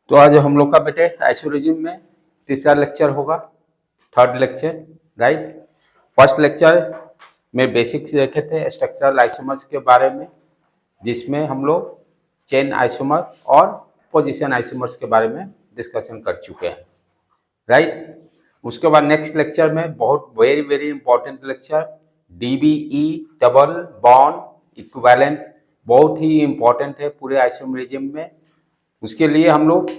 तो आज हम लोग का बेटे आइसोरेजिम में तीसरा लेक्चर होगा, third lecture, right. First lecture में बेसिक्स देखे थे स्ट्रक्चरल आइसोमर्स के बारे में, जिसमें हम लोग चेन आइसोमर और पोजीशन आइसोमर्स के बारे में डिस्कशन कर चुके हैं, राइट। उसके बाद नेक्स्ट लेक्चर में बहुत very very important lecture DBE double bond equivalent, बहुत ही इंपॉर्टेंट है पूरे आइसोमरिज्म में। उसके लिए हम लोग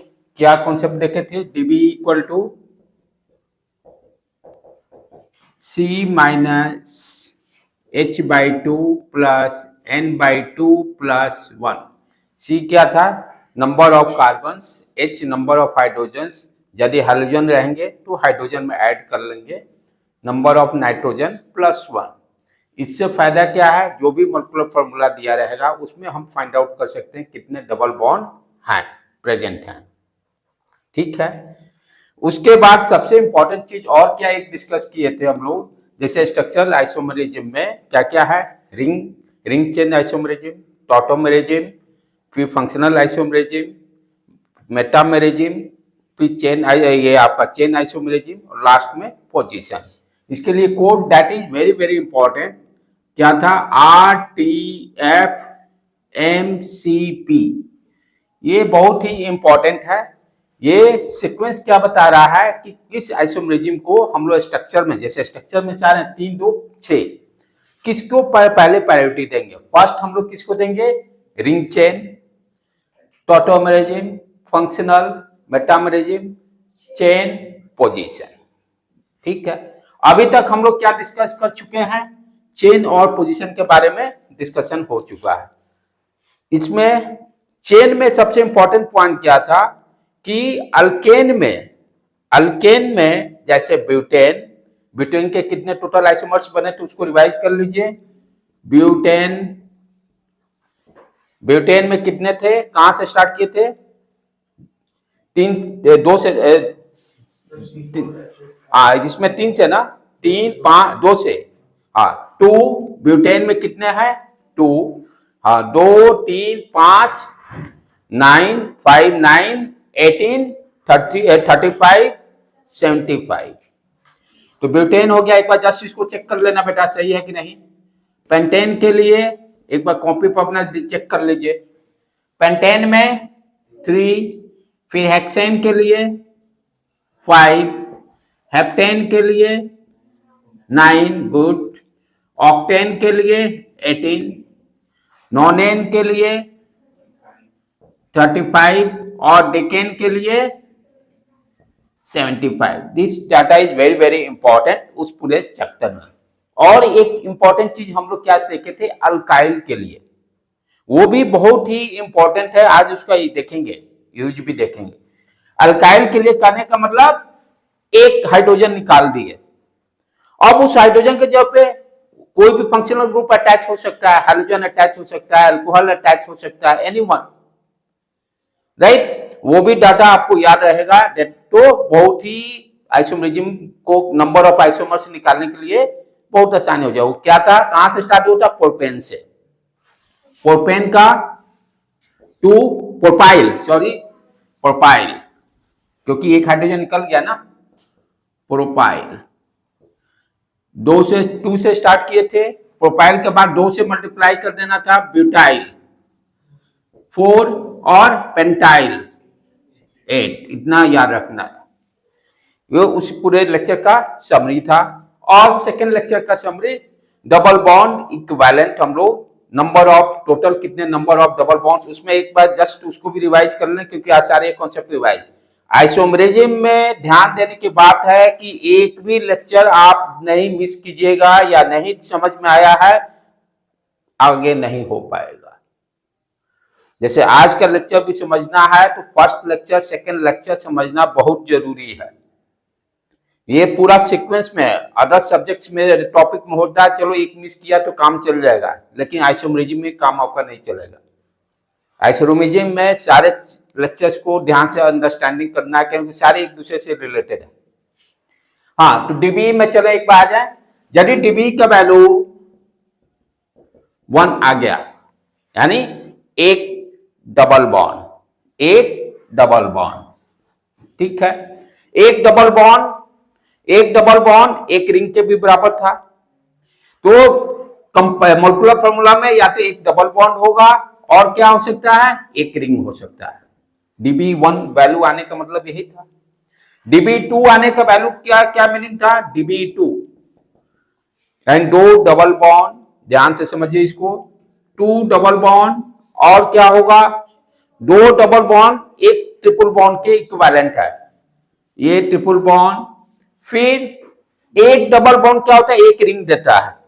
क्या कॉन्सेप्ट देखे थे, DB equal to C minus H by two plus N by two plus one. C क्या था, number of carbons, H number of hydrogens, यदि हाइड्रोजन रहेंगे तो हाइड्रोजन में ऐड कर लेंगे, number of nitrogen plus one. इससे फायदा क्या है, जो भी मॉलिक्यूलर फॉर्मूला दिया रहेगा उसमें हम फाइंड आउट कर सकते हैं कितने डबल बॉन्ड हैं, प्रेजेंट हैं, ठीक है। उसके बाद सबसे इंपॉर्टेंट चीज और क्या एक डिस्कस किए थे हम लोग, जैसे स्ट्रक्चरल आइसोमरिज्म में क्या क्या है, रिंग चेन आइसोमरिज्म, टॉटोमरिज्म, फिर फंक्शनल आइसोमरिज्म, मेटामरिज्म, फिर चेन ये आपका चेन आइसोमरिज्म और लास्ट में पोजीशन। इसके लिए code that is very very important क्या था, RTFMCP। ये बहुत ही इंपॉर्टेंट है। ये सीक्वेंस क्या बता रहा है कि किस आइसोमरिज्म को हम लोग स्ट्रक्चर में, जैसे स्ट्रक्चर में सारे 3 2 6, किसको पहले प्रायोरिटी देंगे। फर्स्ट हम लोग किसको देंगे, ring chain, tautomerism, functional, metamerism, chain, position, ठीक है। अभी तक हम लोग क्या डिस्कस कर चुके हैं, चेन और पोजीशन के बारे में डिस्कशन हो चुका है। इसमें चेन में सबसे इंपॉर्टेंट पॉइंट क्या था कि अल्केन में जैसे ब्यूटेन के कितने टोटल आइसोमर्स बने तो उसको रिवाइज कर लीजिए। ब्यूटेन में कितने थे, कहां से स्टार्ट किए थे, 2 से, इसमें 3 से ना, 3 5 2 से, 2 ब्यूटेन में कितने हैं 2, 2 3 5 9 5 9 18 30 35 75। तो ब्यूटेन हो गया। एक बार जस्ट इसको चेक कर लेना बेटा सही है कि नहीं। पेंटेन के लिए एक बार कॉपी पर अपना चेक कर लीजिए, पेंटेन में 3, फिर हेक्सेन के लिए 5, हेप्टेन के लिए 9, गुड, ऑक्टेन के लिए 18, नोनेन के लिए 35 और डेकेन के लिए 75। This data is very very important उस पूरे चैप्टर में। और एक इंपॉर्टेंट चीज हम लोग क्या देखे थे, अल्काइल के लिए, वो भी बहुत ही इंपॉर्टेंट है, आज उसका देखेंगे, यूज भी देखेंगे। अल्काइल के लिए कहने का मतलब एक हाइड्रोजन निकाल दिए, अब उस हाइड्रोजन के जगह पे कोई भी फंक्शनल ग्रुप अटैच हो सकता है, हाइड्रोजन अटैच हो सकता है, अल्कोहल अटैच हो सकता है, एनीवन, राइट। वो भी डाटा आपको याद रहेगा। तो बहुत ही आइसोमरिज्म को नंबर ऑफ आइसोमर्स निकालने के लिए बहुत आसानी हो जाए। वो क्या था, कहां से स्टार्ट होता, प्रोपेन से, प्रोपेन का 2 प्रोपाइल, क्योंकि एक हाइड्रोजन निकल गया ना, प्रोपाइल 2 से स्टार्ट किए थे, प्रोपाइल के बाद 2 से मल्टीप्लाई कर देना था, ब्यूटाइल 4 और पेंटाइल 8, इतना याद रखना है। ये उस पूरे लेक्चर का समरी था। और सेकेंड लेक्चर का समरी, डबल बॉन्ड इक्विवेलेंट, हम लोग नंबर ऑफ टोटल कितने नंबर ऑफ डबल बॉन्ड्स, उसमें एक बार जस्ट उसको भी रिवाइज कर लें क्योंकि आज सारे कॉन्सेप्ट रिवाइज। आइसोमरिज्म में ध्यान देने की बात है कि एक भी लेक्चर आप नहीं मिस कीजिएगा, या नहीं समझ में आया है आगे नहीं हो पाएगा। जैसे आज का लेक्चर भी समझना है तो फर्स्ट लेक्चर सेकंड लेक्चर समझना बहुत जरूरी है। ये पूरा सीक्वेंस में अदर सब्जेक्ट्स में टॉपिक में होता है, चलो एक मिस किया तो काम चल जाएगा, लेकिन आइसोमरिज्म में काम आपका नहीं चलेगा। आइसोमरिज्म में सारे लेक्चर्स को ध्यान से अंडरस्टैंडिंग करना है क्योंकि सारे एक दूसरे से रिलेटेड है। हाँ, तो डीबी में चलो एक बार आ जाए, यदि डीबी का वैल्यू 1 आ गया, यानी एक डबल डबल बॉन्ड। ठीक है, एक डबल बॉन्ड एक रिंग के भी बराबर था। तो मॉलिक्यूलर फॉर्मूला में या तो एक डबल बॉन्ड होगा और क्या हो सकता है, एक रिंग हो सकता है। Db1 वैल्यू आने का मतलब यही था। Db2 आने का वैल्यू क्या क्या मीनिंग था, Db2 एंड दो डबल बॉन्ड, ध्यान से समझिए इसको, 2 डबल बॉन्ड और क्या होगा, 2 डबल बॉन्ड एक ट्रिपल बॉन्ड के इक्विवेलेंट है, ये ट्रिपल बॉन्ड। फिर एक डबल बॉन्ड क्या होता है, एक रिंग देता है।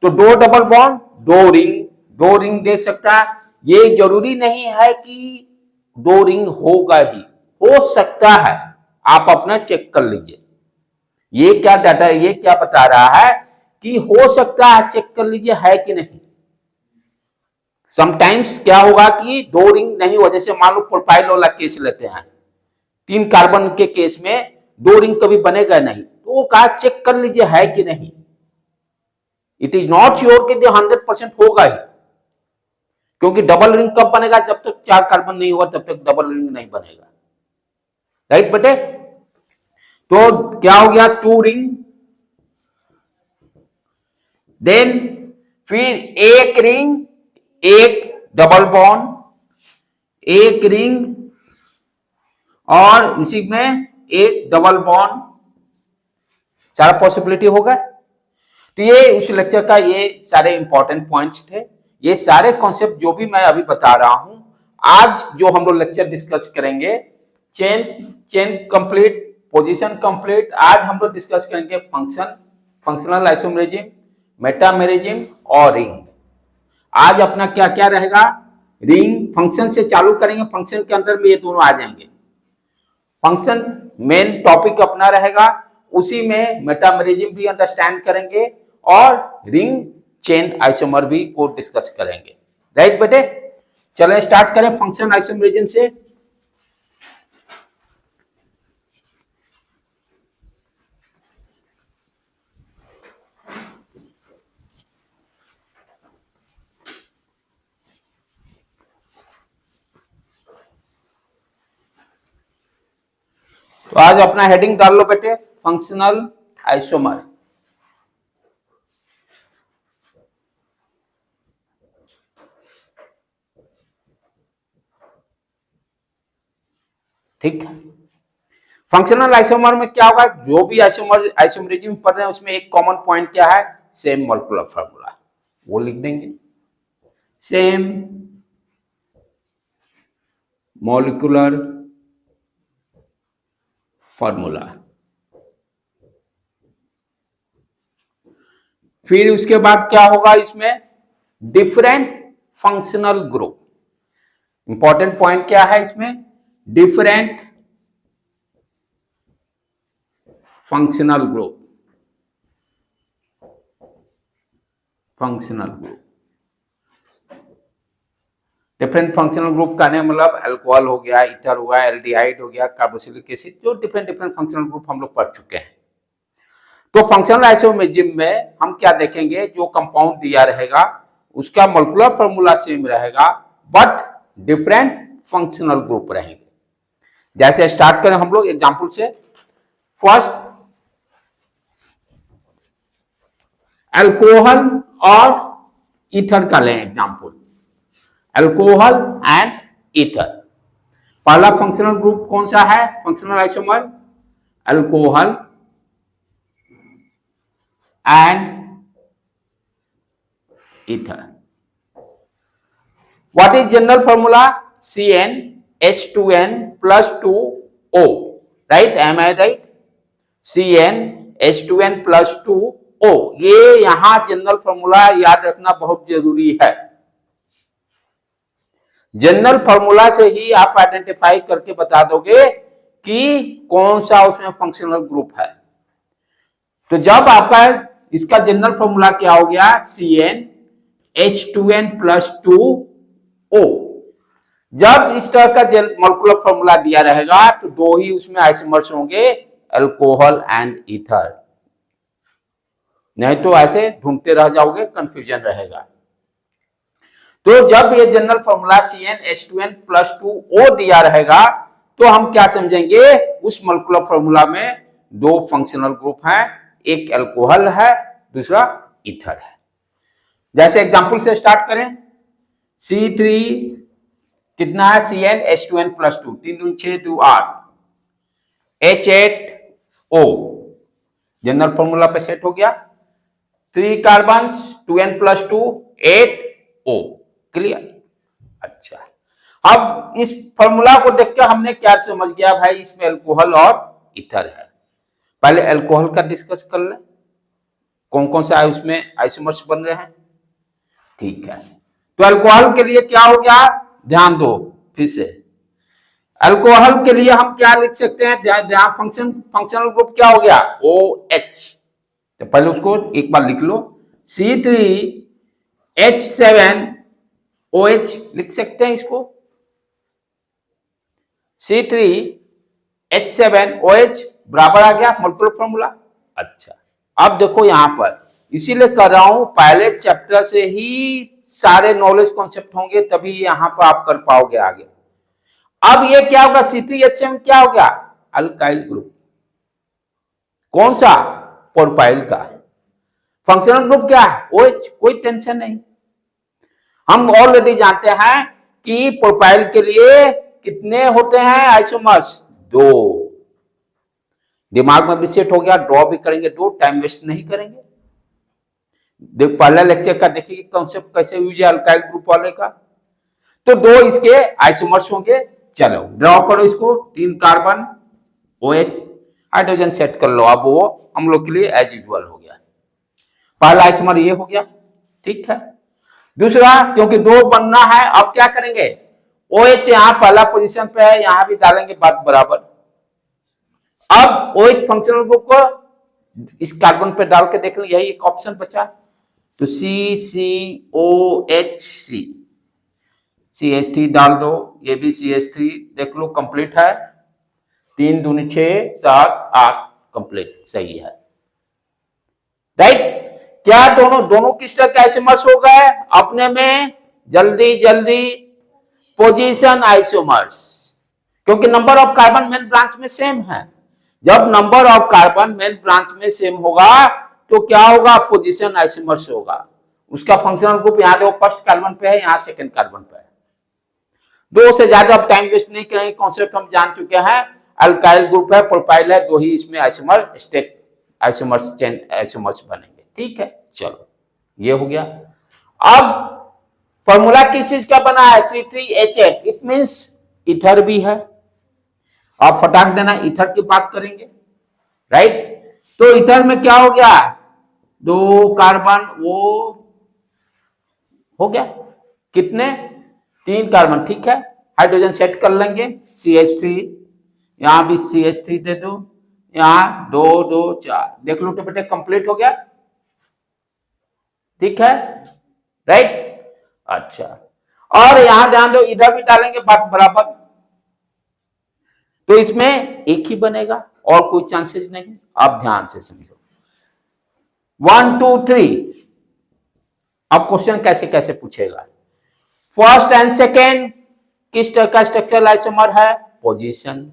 तो 2 डबल बॉन्ड 2 रिंग दे सकता है। ये जरूरी नहीं है कि 2 रिंग होगा ही, हो सकता है, आप अपना चेक कर लीजिए। ये क्या डाटा है, ये क्या बता रहा है कि हो सकता है, चेक कर लीजिए है कि नहीं। समटाइम्स क्या होगा कि 2 रिंग नहीं हो, जैसे मान लो प्रोपाइल वाला केस लेते हैं, 3 कार्बन के केस में 2 रिंग कभी बनेगा नहीं, तो वो कहा चेक कर लीजिए है कि नहीं। इट इज नॉट श्योर कि 100% होगा ही, क्योंकि डबल रिंग कब बनेगा, जब तक 4 कार्बन नहीं हुआ तब तक डबल रिंग नहीं बनेगा। राइट बेटे, तो क्या हो गया, 2 रिंग, देन फिर एक रिंग एक डबल बॉन्ड, एक रिंग और इसी में एक डबल बॉन्ड, सारा पॉसिबिलिटी होगा। तो ये इस लेक्चर का ये सारे इंपॉर्टेंट पॉइंट्स थे। ये सारे कॉन्सेप्ट जो भी मैं अभी बता रहा हूं, आज जो हम लोग लेक्चर डिस्कस करेंगे, चेन कंप्लीट, पोजीशन कंप्लीट, आज हम लोग डिस्कस करेंगे फंक्शनल आइसोमेरिज्म, मेटामेरिज्म और रिंग। आज अपना क्या क्या रहेगा, रिंग, फंक्शन से चालू करेंगे, फंक्शन के अंदर में ये दोनों आ जाएंगे। फंक्शन मेन टॉपिक अपना रहेगा, उसी में मेटामेरिज्म भी अंडरस्टैंड करेंगे और रिंग चेन आइसोमर भी को डिस्कस करेंगे। राइट बेटे, चलें स्टार्ट करें फंक्शन आइसोमेरिज्म से। तो आज अपना हेडिंग डाल लो बेटे, फंक्शनल आइसोमर। ठीक है, फंक्शनल आइसोमर में क्या होगा, जो भी आइसोमरिज्म पढ़ रहे हैं उसमें एक कॉमन पॉइंट क्या है, सेम मॉलिक्यूलर फार्मूला, वो लिख देंगे, सेम मॉलिक्यूलर फार्मूला। फिर उसके बाद क्या होगा, इसमें different functional group. Important point क्या है इसमें, different functional group, different functional group का मतलब अल्कोहल हो गया, ईथर हो गया, एल्डिहाइड हो गया, कार्बोक्सिलिक एसिड, जो डिफरेंट फंक्शनल ग्रुप हम लोग पढ़ चुके हैं। तो फंक्शनल आइसोमेरिज्म में हम क्या देखेंगे, जो कंपाउंड दिया रहेगा उसका मॉलिक्यूलर फार्मूला सेम रहेगा, बट डिफरेंट फंक्शनल ग्रुप रहेंगे। जैसे स्टार्ट करें हम लोग एग्जांपल से, फर्स्ट अल्कोहल और ईथर का लें एग्जांपल, अल्कोहल एंड ईथर। पहला फंक्शनल ग्रुप कौन सा है, functional isomer, alcohol and ether. What is general formula, CnH2n+2O, right, am I right, CnH2n+2O। ये यहां जनरल फॉर्मूला याद रखना बहुत जरूरी है। जनरल फॉर्मूला से ही आप आइडेंटिफाई करके बता दोगे कि कौन सा उसमें फंक्शनल ग्रुप है। तो जब आपका इसका जनरल फॉर्मूला क्या हो गया, CnH2n+2O। जब इस तरह का मॉलिक्यूलर फॉर्मूला दिया रहेगा तो दो ही उसमें आइसोमर्स होंगे, अल्कोहल एंड ईथर, नहीं तो ऐसे ढूंढते रह जाओगे, कंफ्यूजन रहेगा। तो जब ये जनरल फॉर्मूला CnH2n+2O दिया रहेगा तो हम क्या समझेंगे, उस मोलिकुलर फॉर्मूला में दो फंक्शनल ग्रुप हैं, एक अल्कोहल है, दूसरा ईथर है। जैसे एग्जांपल से स्टार्ट करें, C3 कितना है, CnH2n+2, 3 दूनी 6, 2 8, H8O जनरल फॉर्मूला पे सेट हो गया, 3 कार्बन 2n+2 8O, क्लियर। अच्छा, अब इस फॉर्मूला को देख के हमने क्या समझ गया भाई, इसमें अल्कोहल और ईथर है। पहले अल्कोहल का डिस्कस कर ले, कौन कौन से उसमें आइसोमर्स बन रहे हैं, ठीक है। तो अल्कोहल के लिए क्या हो गया, ध्यान दो फिर से, अल्कोहल के लिए हम क्या लिख सकते हैं, ध्यान फंक्शनल ग्रुप क्या हो गया, OH। तो पहले उसको एक बार लिख लो, C3H7OH लिख सकते हैं इसको, C3H7OH बराबर आ गया मोलिकुलर फॉर्मूला। अच्छा, अब देखो यहां पर, इसीलिए कर रहा हूं, पहले चैप्टर से ही सारे नॉलेज कॉन्सेप्ट होंगे, तभी यहां पर आप कर पाओगे आगे। अब ये क्या होगा, C3H7 क्या हो गया, अल्काइल ग्रुप। कौन सा, प्रोपाइल का। फंक्शनल ग्रुप क्या है, OH, कोई टेंशन नहीं। हम ऑलरेडी जानते हैं कि प्रोपाइल के लिए कितने होते हैं आइसोमर्स, 2। दिमाग में भी सेट हो गया, ड्रॉ भी करेंगे 2, टाइम वेस्ट नहीं करेंगे। देख पहला लेक्चर का देखिए कॉन्सेप्ट कैसे यूज है अल्काइल ग्रुप वाले का। तो 2 इसके आइसोमर्स होंगे। चलो ड्रॉ करो इसको, 3 कार्बन OH, हाइड्रोजन सेट कर लो। अब वो हम लोग के लिए एज यूजुअल हो गया, पहला आइसोमर ये हो गया, ठीक है। दूसरा, क्योंकि 2 बनना है, अब क्या करेंगे, OH यहां पहला पोजीशन पे है, यहां भी डालेंगे बात बराबर। अब OH फंक्शनल ग्रुप को इस कार्बन पे डाल के देख लो, यही एक ऑप्शन बचा, तो CCOHC, CH3 डाल दो, ये भी CH3 देख लो कंप्लीट है, 3 दूनी 6, 7 8 कंप्लीट, सही है, राइट। क्या दोनों क्रिस्टल के आइसोमर्स हो गए अपने में, जल्दी जल्दी पोजीशन आइसोमर्स, क्योंकि number of carbon main branch में सेम है। जब number of carbon main branch में सेम होगा तो क्या होगा, पोजीशन आइसोमर्स होगा। उसका फंक्शनल ग्रुप यहाँ देखो, फर्स्ट कार्बन पे है, यहाँ सेकंड कार्बन पे है। 2 से ज्यादा अब टाइम वेस्ट नहीं करेंगे, कॉन्सेप्ट हम जान चुके हैं। अल्काइल ग्रुप है, प्रोपाइल है, 2 ही इसमें isomer state isomers chain isomers बनेंगे, ठीक है। चलो ये हो गया। अब फॉर्मूला किस चीज का बना है, C3H8, इट मींस ईथर भी है। आप फटाक देना, ईथर की बात करेंगे, राइट। तो ईथर में क्या हो गया, 2 कार्बन वो हो गया, कितने, 3 कार्बन, ठीक है। हाइड्रोजन सेट कर लेंगे, CH3, यहां भी CH3 दे दो, यहां 2 2 4, देख लो तो बेटे कंप्लीट हो गया, ठीक है, राइट। अच्छा, और यहां ध्यान दो, इधर भी डालेंगे बात बराबर, तो इसमें एक ही बनेगा और कोई चांसेस नहीं। अब ध्यान से समझो, 1 2 3। अब क्वेश्चन कैसे कैसे पूछेगा, फर्स्ट एंड सेकेंड किस तरह का स्ट्रक्चरल आइसोमर है, पोजीशन।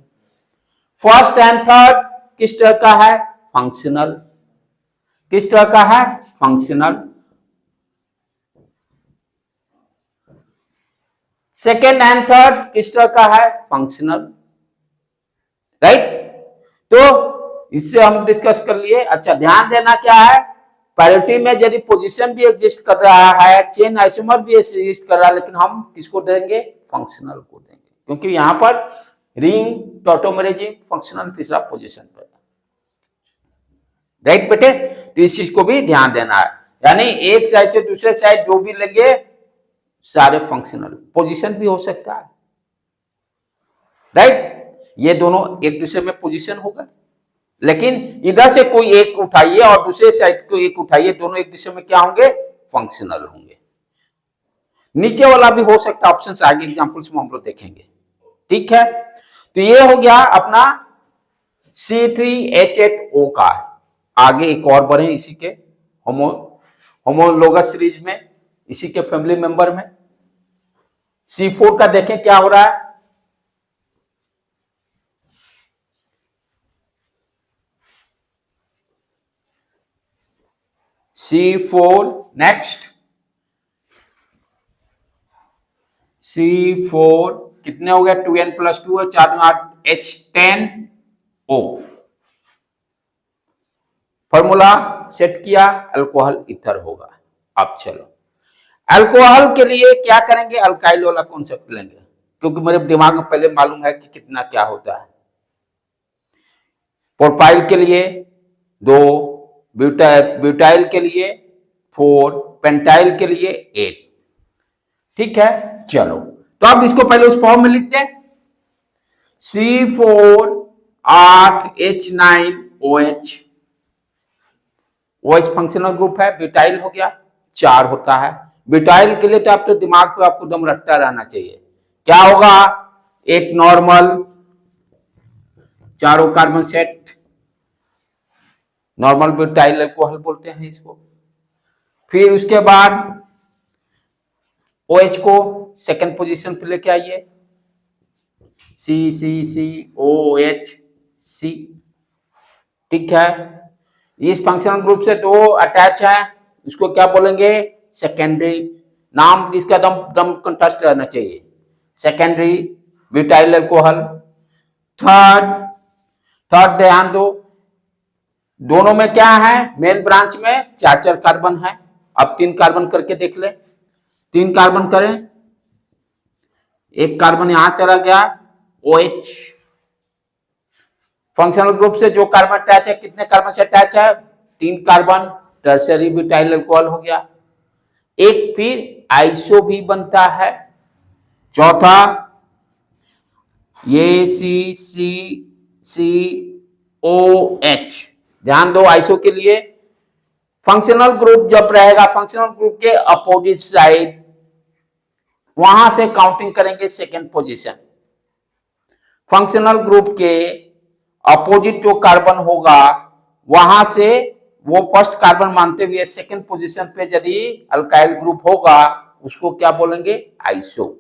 फर्स्ट एंड थर्ड किस तरह का है, फंक्शनल। किस तरह का है, फंक्शनल। सेकेंड एंड थर्ड किस तरह का है, फंक्शनल, राइट। तो इससे हम डिस्कस कर लिए। अच्छा, ध्यान देना क्या है, पैरिटी में यदि पोजीशन भी एग्जिस्ट कर रहा है, चेन आइसोमर भी एग्जिस्ट कर रहा है, लेकिन हम किसको देंगे, फंक्शनल को देंगे, क्योंकि यहां पर रिंग टॉटोमरेजिक फंक्शनल तीसरा पोजीशन पर, राइट बेटे। तो इस चीज को भी ध्यान देना है, यानी एक साइड से दूसरे साइड जो भी लेंगे सारे फंक्शनल, पोजीशन भी हो सकता है, राइट। ये दोनों एक दूसरे में पोजीशन होगा, लेकिन इधर से कोई एक उठाइए और दूसरे साइड को एक उठाइए, दोनों एक दूसरे में क्या होंगे, फंक्शनल होंगे। नीचे वाला भी हो सकता है, ऑप्शन आगे एग्जांपल्स में हम लोग देखेंगे, ठीक है। तो ये हो गया अपना C3H8O का। आगे एक और बढ़े इसी के होमोलोगस सीरीज में, इसी के फैमिली मेंबर में। C4 का देखें क्या हो रहा है, C4 नेक्स्ट C4 कितने हो गया 2n+2 है 4 8 H10O फॉर्मूला सेट किया अल्कोहल ईथर होगा। अब चलो अल्कोहल के लिए क्या करेंगे अल्काइल वाला कॉन्सेप्ट लेंगे क्योंकि मेरे दिमाग में पहले मालूम है कि कितना क्या होता है। प्रोपाइल के लिए 2 ब्यूटाइल के लिए 4 पेंटाइल के लिए 8 ठीक है। चलो तो अब इसको पहले उस फॉर्म में लिखते हैं C4 8H9OH OH functional group है। ब्यूटाइल हो गया 4 होता है। ब्यूटाइल के लिए तो आप तो दिमाग पे आपको दम रखता रहना चाहिए। क्या होगा एक नॉर्मल चारों carbon set normal butyl alcohol बोलते हैं इसको। फिर उसके बाद OH को सेकंड पोजीशन पे लेके आइए COH C ठीक है। इस फंक्शनल ग्रुप से 2 अटैच है उसको क्या बोलेंगे सेकेंडरी। नाम इसका दम कंट्रास्ट रहना चाहिए सेकेंडरी ब्यूटाइल अल्कोहल। थर्ड ध्यान दो दोनों में क्या है मेन ब्रांच में 4 कार्बन है। अब 3 कार्बन करके देख ले 3 कार्बन करें 1 कार्बन यहां चला गया OH फंक्शनल ग्रुप से जो कार्बन अटैच है कितने कार्बन से अटैच है 3 कार्बन टर्सरी ब्यूटाइल अल्कोहल हो गया। एक फिर आइसो भी बनता है। चौथा ये COH ध्यान दो आइसो के लिए फंक्शनल ग्रुप जब रहेगा फंक्शनल ग्रुप के अपोजिट साइड वहां से काउंटिंग करेंगे सेकेंड पोजीशन। फंक्शनल ग्रुप के अपोजिट जो कार्बन होगा वहां से वो फर्स्ट कार्बन मानते हुए सेकेंड पोजीशन पे यदि अल्काइल ग्रुप होगा उसको क्या बोलेंगे आइसो।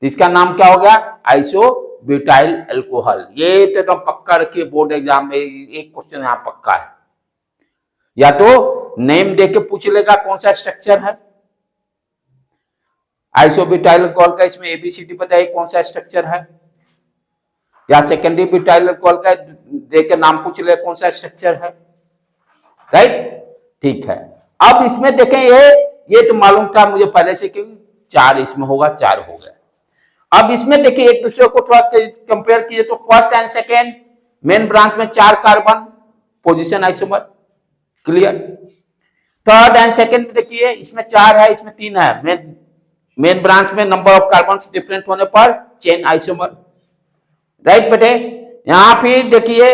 इसका नाम क्या हो गया आइसो ब्यूटाइल अल्कोहल। ये तो एकदम पक्का रखिए बोर्ड एग्जाम में एक क्वेश्चन यहां पक्का है या तो नेम देके पूछ लेगा कौन सा स्ट्रक्चर है आइसोब्यूटाइल अल्कोहल का। इसमें ABCD बताइए कौन सा स्ट्रक्चर है या सेकेंडरी ब्यूटाइल अल्कोहल का देके नाम पूछ ले कौन सा स्ट्रक्चर है राइट ठीक है। अब इसमें देखें ये तो मालूम था मुझे पहले से कि 4 इसमें होगा 4 हो गया। अब इसमें देखिए एक दूसरे को थोड़ा कंपेयर कीजिए तो first and second main branch में 4 carbon position isomer clear. Third and second में देखिए इसमें 4 है इसमें 3 है मेन ब्रांच में नंबर ऑफ कार्बन डिफरेंट होने पर चेन आइसोमर राइट बेटे। यहां फिर देखिए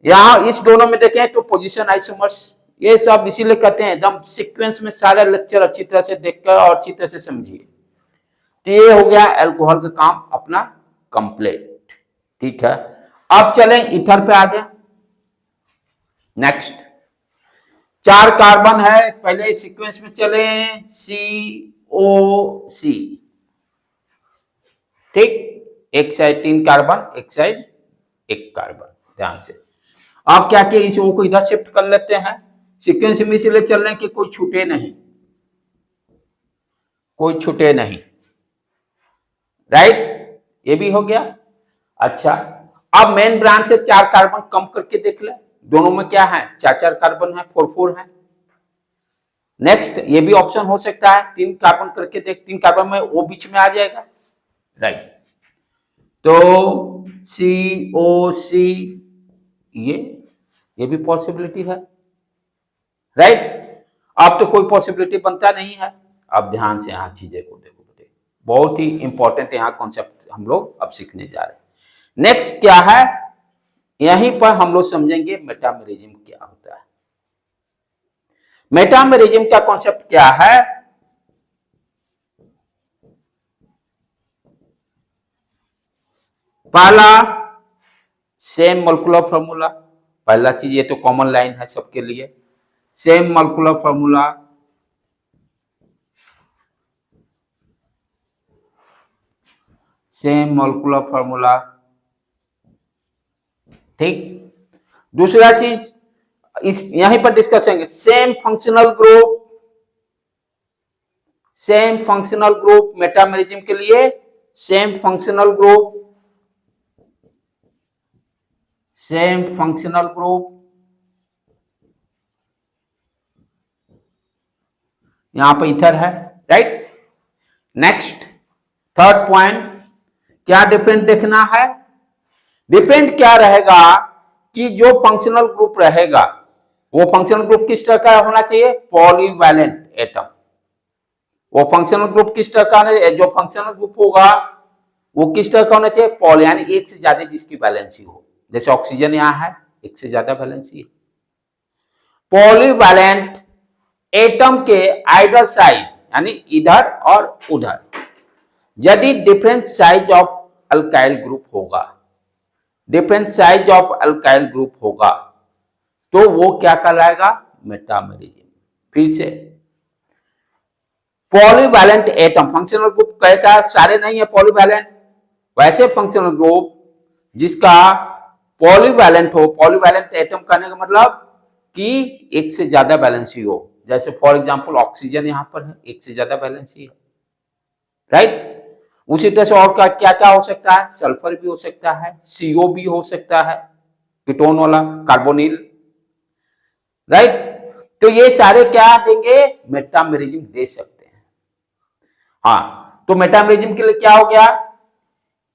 यहां इस दोनों में देखें तो पोजीशन आइसोमर्स। ये सब इसीलिए कहते हैं एकदम सीक्वेंस में सारा लेक्चर अच्छी तरह से देखकर और अच्छी तरह से समझिए। तो ये हो गया अल्कोहल का काम अपना कंप्लीट ठीक है। अब चलें ईथर पे आ जाए। नेक्स्ट 4 कार्बन है पहले सीक्वेंस में चले COC ठीक एक साइड 3 कार्बन एक साइड 1 कार्बन ध्यान से। अब क्या किया इस O को इधर शिफ्ट कर लेते हैं सीक्वेंस में इसलिए चल रहे हैं कि कोई छूटे नहीं राइट ये भी हो गया। अच्छा अब मेन ब्रांच से 4 कार्बन कम करके देख ले दोनों में क्या है 4 कार्बन है 4 है। नेक्स्ट ये भी ऑप्शन हो सकता है 3 कार्बन करके देख 3 कार्बन में वो बीच में आ जाएगा राइट। तो COC ये भी पॉसिबिलिटी है राइट। अब तो कोई पॉसिबिलिटी बनता नहीं है। अब ध्यान से यहां चीजें को देखो बेटे बहुत ही इंपॉर्टेंट यहाँ कॉन्सेप्ट हम लोग अब सीखने जा रहे हैं। नेक्स्ट क्या है यहीं पर हम लोग समझेंगे मेटामेरिज्म क्या होता है। मेटामेरिज्म का कॉन्सेप्ट क्या है पहला सेम मोलेकुलर फॉर्मूला। पहला चीज ये तो कॉमन लाइन है सबके लिए सेम मोलेकुलर फॉर्मूला ठीक। दूसरा चीज इस यहीं पर डिस्कस करेंगे। सेम फंक्शनल ग्रुप मेटामेरिज्म के लिए, सेम फंक्शनल ग्रुप यहां पर इथर है, राइट। नेक्स्ट थर्ड पॉइंट, क्या डिफरेंट देखना है? डिफरेंट क्या रहेगा कि जो फंक्शनल ग्रुप रहेगा वो फंक्शनल ग्रुप किस तरह का होना चाहिए? Polyvalent atom. वो फंक्शनल ग्रुप किस तरह का, जो फंक्शनल ग्रुप होगा वो किस तरह का होना चाहिए? पॉली, यानी एक से ज्यादा जिसकी वैलेंसी हो। जैसे ऑक्सीजन यहां है, एक से ज्यादा वैलेंसी है। पॉलीवैलेंट एटम के आइडर साइड, यानी इधर और उधर, यदि different size of alkyl group होगा, different size of alkyl group होगा, तो वो क्या कहलाएगा? मेटामेरिज्म। फिर से पॉलीवैलेंट एटम, फंक्शनल ग्रुप का सारे नहीं है पॉलीवैलेंट, वैसे फंक्शनल ग्रुप जिसका पॉलीवैलेंट हो, पॉलीवैलेंट एटम कहने का मतलब कि एक से ज्यादा वैलेंसी हो। जैसे फॉर एग्जांपल ऑक्सीजन यहां पर है, एक से ज्यादा वैलेंसी है, राइट। उसी तरह से और क्या क्या हो सकता है? सल्फर भी हो सकता है, CO भी हो सकता है, कीटोन वाला, कार्बोनिल, राइट। तो ये सारे क्या देंगे? मेटामेरिज्म दे सकते हैं। हाँ, तो मेटामेरिज्म के लिए क्या हो गया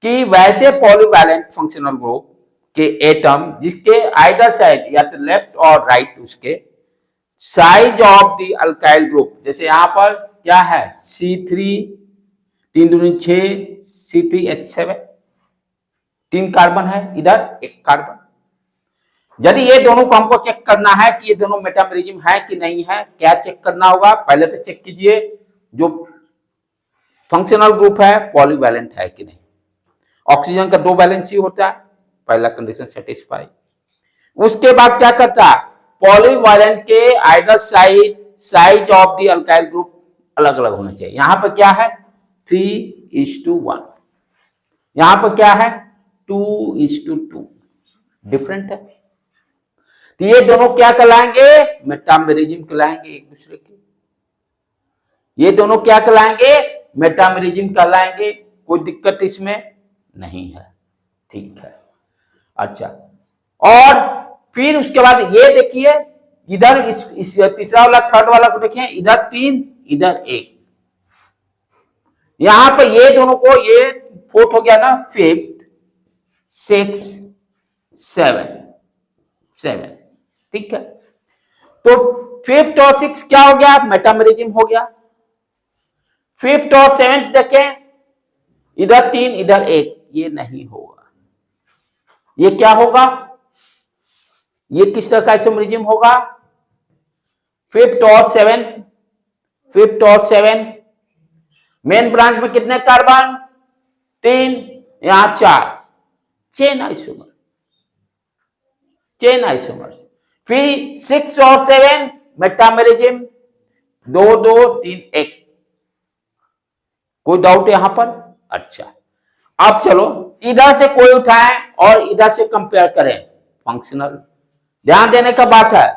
कि वैसे पॉलीवैलेंट फंक्शनल ग्रुप के एटम जिसके आइडर साइड, या तो लेफ्ट और राइट, उसके size of the alkyl group, जैसे यहां पर क्या है? C3 3 दूनी 6, C3H7, 3 कार्बन है, इधर 1 कार्बन। यदि ये दोनों को हमको चेक करना है कि ये दोनों मेटामेरिज्म है कि नहीं है, क्या चेक करना होगा? पहले तो चेक कीजिए जो फंक्शनल ग्रुप है पॉलीवैलेंट है कि नहीं। ऑक्सीजन का 2 वैलेंसी होता है, पहला कंडीशन सेटिस्फाई। उसके बाद क्या करता है? पॉलीवैलेंट के आइडर size of the alkyl group अलग अलग होना चाहिए। यहां पर क्या है? 3:1, यहां पर क्या है? 2:2, डिफरेंट है। तो ये दोनों क्या कहलाएंगे? मेटामेरिज्म कहलाएंगे एक दूसरे के। ये दोनों क्या कहलाएंगे? मेटामेरिज्म कहलाएंगे। कोई दिक्कत इसमें नहीं है, ठीक है। अच्छा, और फिर उसके बाद ये देखिए, इधर इस तीसरा वाला, थर्ड वाला को देखिए, इधर 3, इधर 1। यहां पर ये दोनों को, ये फोर्थ हो गया ना, 5th 6 7, ठीक है। तो 5th और 6 क्या हो गया? मेटामेरिज्म हो गया। 5th और 7th देखें, इधर 3, इधर 1, ये नहीं होगा। ये क्या होगा? ये किस तरह का आइसोमेरिज्म होगा? 5th और 7, मेन ब्रांच में कितने कार्बन? 3, यहां 4, चेन आइसोमर्स। फिर 6 और 7 मेटामेरिज्म, 2 2 3 1। कोई डाउट यहां पर? अच्छा, अब चलो इधर से कोई उठाएं और इधर से कंपेयर करें फंक्शनल। ध्यान देने का बात है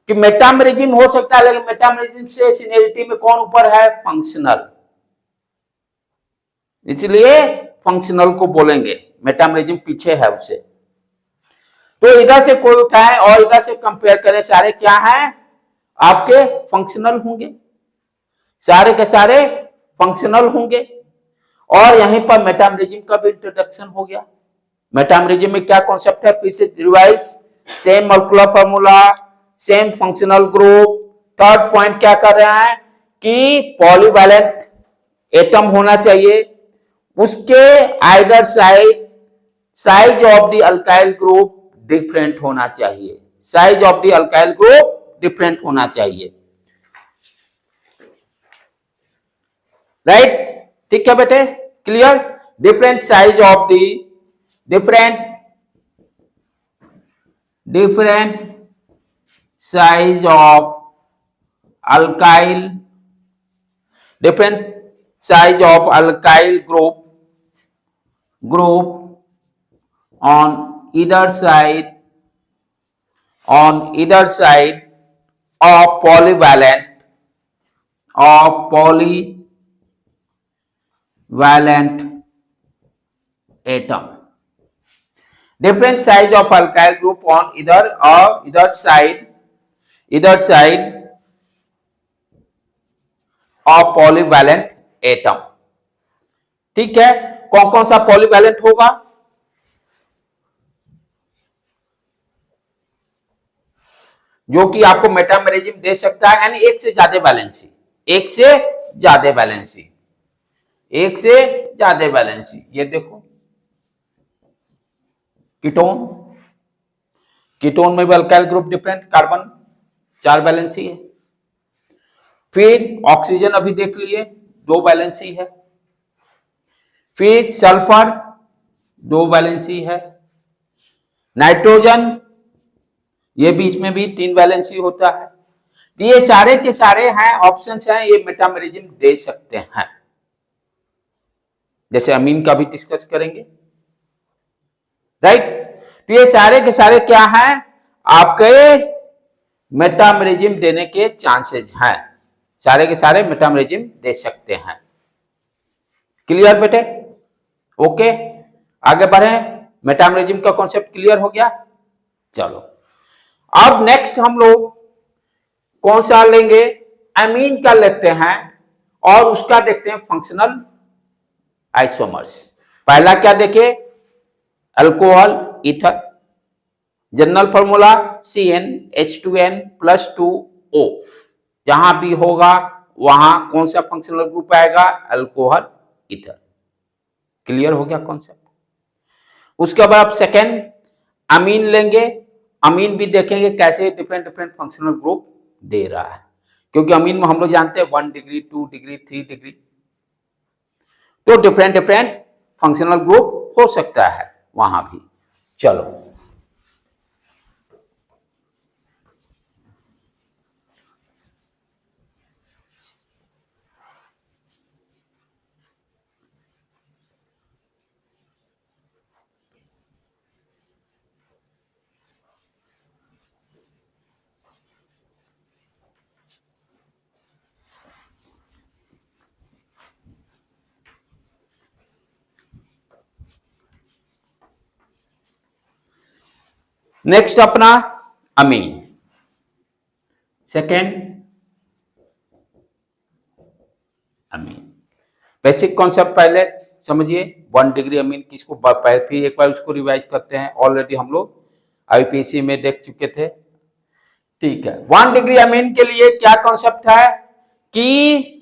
कि मेटामेरिज्म हो सकता है, लेकिन मेटामेरिज्म से सीनियरिटी में कौन ऊपर है? फंक्शनल। इसलिए फंक्शनल को बोलेंगे, मेटामेरिज्म पीछे है उससे। तो इधर से कोई उठाएं और इधर से कंपेयर करें, सारे क्या हैं? आपके फंक्शनल होंगे, सारे के सारे फंक्शनल होंगे। और यहीं पर मेटामेरिज्म का भी इंट्रोडक्शन हो गया। मेटामेरिज्म में क्या कॉन्सेप्ट है? फिर से revise, same molecular formula, same functional group. Third point क्या कर रहे हैं कि पॉलीवैलेंट एटम होना चाहिए, उसके आइडर size of the alkyl group different होना चाहिए, size of the alkyl group different होना चाहिए, राइट। ठीक है बेटे, clear? Different size of the different size of alkyl, different size of alkyl group on either side on either side of polyvalent atom. Different size of alkyl group on either side of polyvalent atom. ठीक है, कौन कौन सा polyvalent होगा? जो कि आपको metamerism दे सकता है, यानी एक से ज्यादा वैलेंसी, एक से ज्यादा वैलेंसी। ये देखो कीटोन में भी alkyl group different, carbon 4 valency है। फिर ऑक्सीजन अभी देख लिए 2 वैलेंसी है। फिर सल्फर 2 वैलेंसी है। नाइट्रोजन ये भी, इसमें भी 3 वैलेंसी होता है। तो ये सारे के सारे हैं ऑप्शंस हैं, ये मेटामेरिज्म दे सकते हैं। जैसे अमीन का भी डिस्कस करेंगे, राइट। तो ये सारे के सारे क्या हैं, आपके मेटामेरिज्म देने के चांसेस हैं। सारे के सारे मेटामेरिज्म दे सकते हैं। क्लियर बेटे? ओके, आगे बढ़े। मेटामेरिज्म का कॉन्सेप्ट क्लियर हो गया। चलो अब नेक्स्ट हम लोग कौन सा लेंगे, अमीन का लेते हैं और उसका देखते हैं फंक्शनल आइसोमर्स। पहला क्या देखे, alcohol ether, general formula CnH2n+2O। जहां भी होगा वहां कौन सा फंक्शनल ग्रुप आएगा, अल्कोहल ईथर। क्लियर हो गया कॉन्सेप्ट। उसके बाद सेकेंड अमीन लेंगे। अमीन भी देखेंगे कैसे डिफरेंट फंक्शनल ग्रुप दे रहा है, क्योंकि अमीन में हम लोग जानते हैं 1 डिग्री, 2 डिग्री, 3 डिग्री, तो डिफरेंट फंक्शनल ग्रुप हो सकता है वहां भी। चलो नेक्स्ट अपना अमीन। सेकेंड अमीन, बेसिक कॉन्सेप्ट पहले समझिए। 1 डिग्री अमीन किसको, फिर एक बार उसको रिवाइज करते हैं। ऑलरेडी हम लोग आईपीसी में देख चुके थे, ठीक है। 1 डिग्री अमीन के लिए क्या कॉन्सेप्ट है कि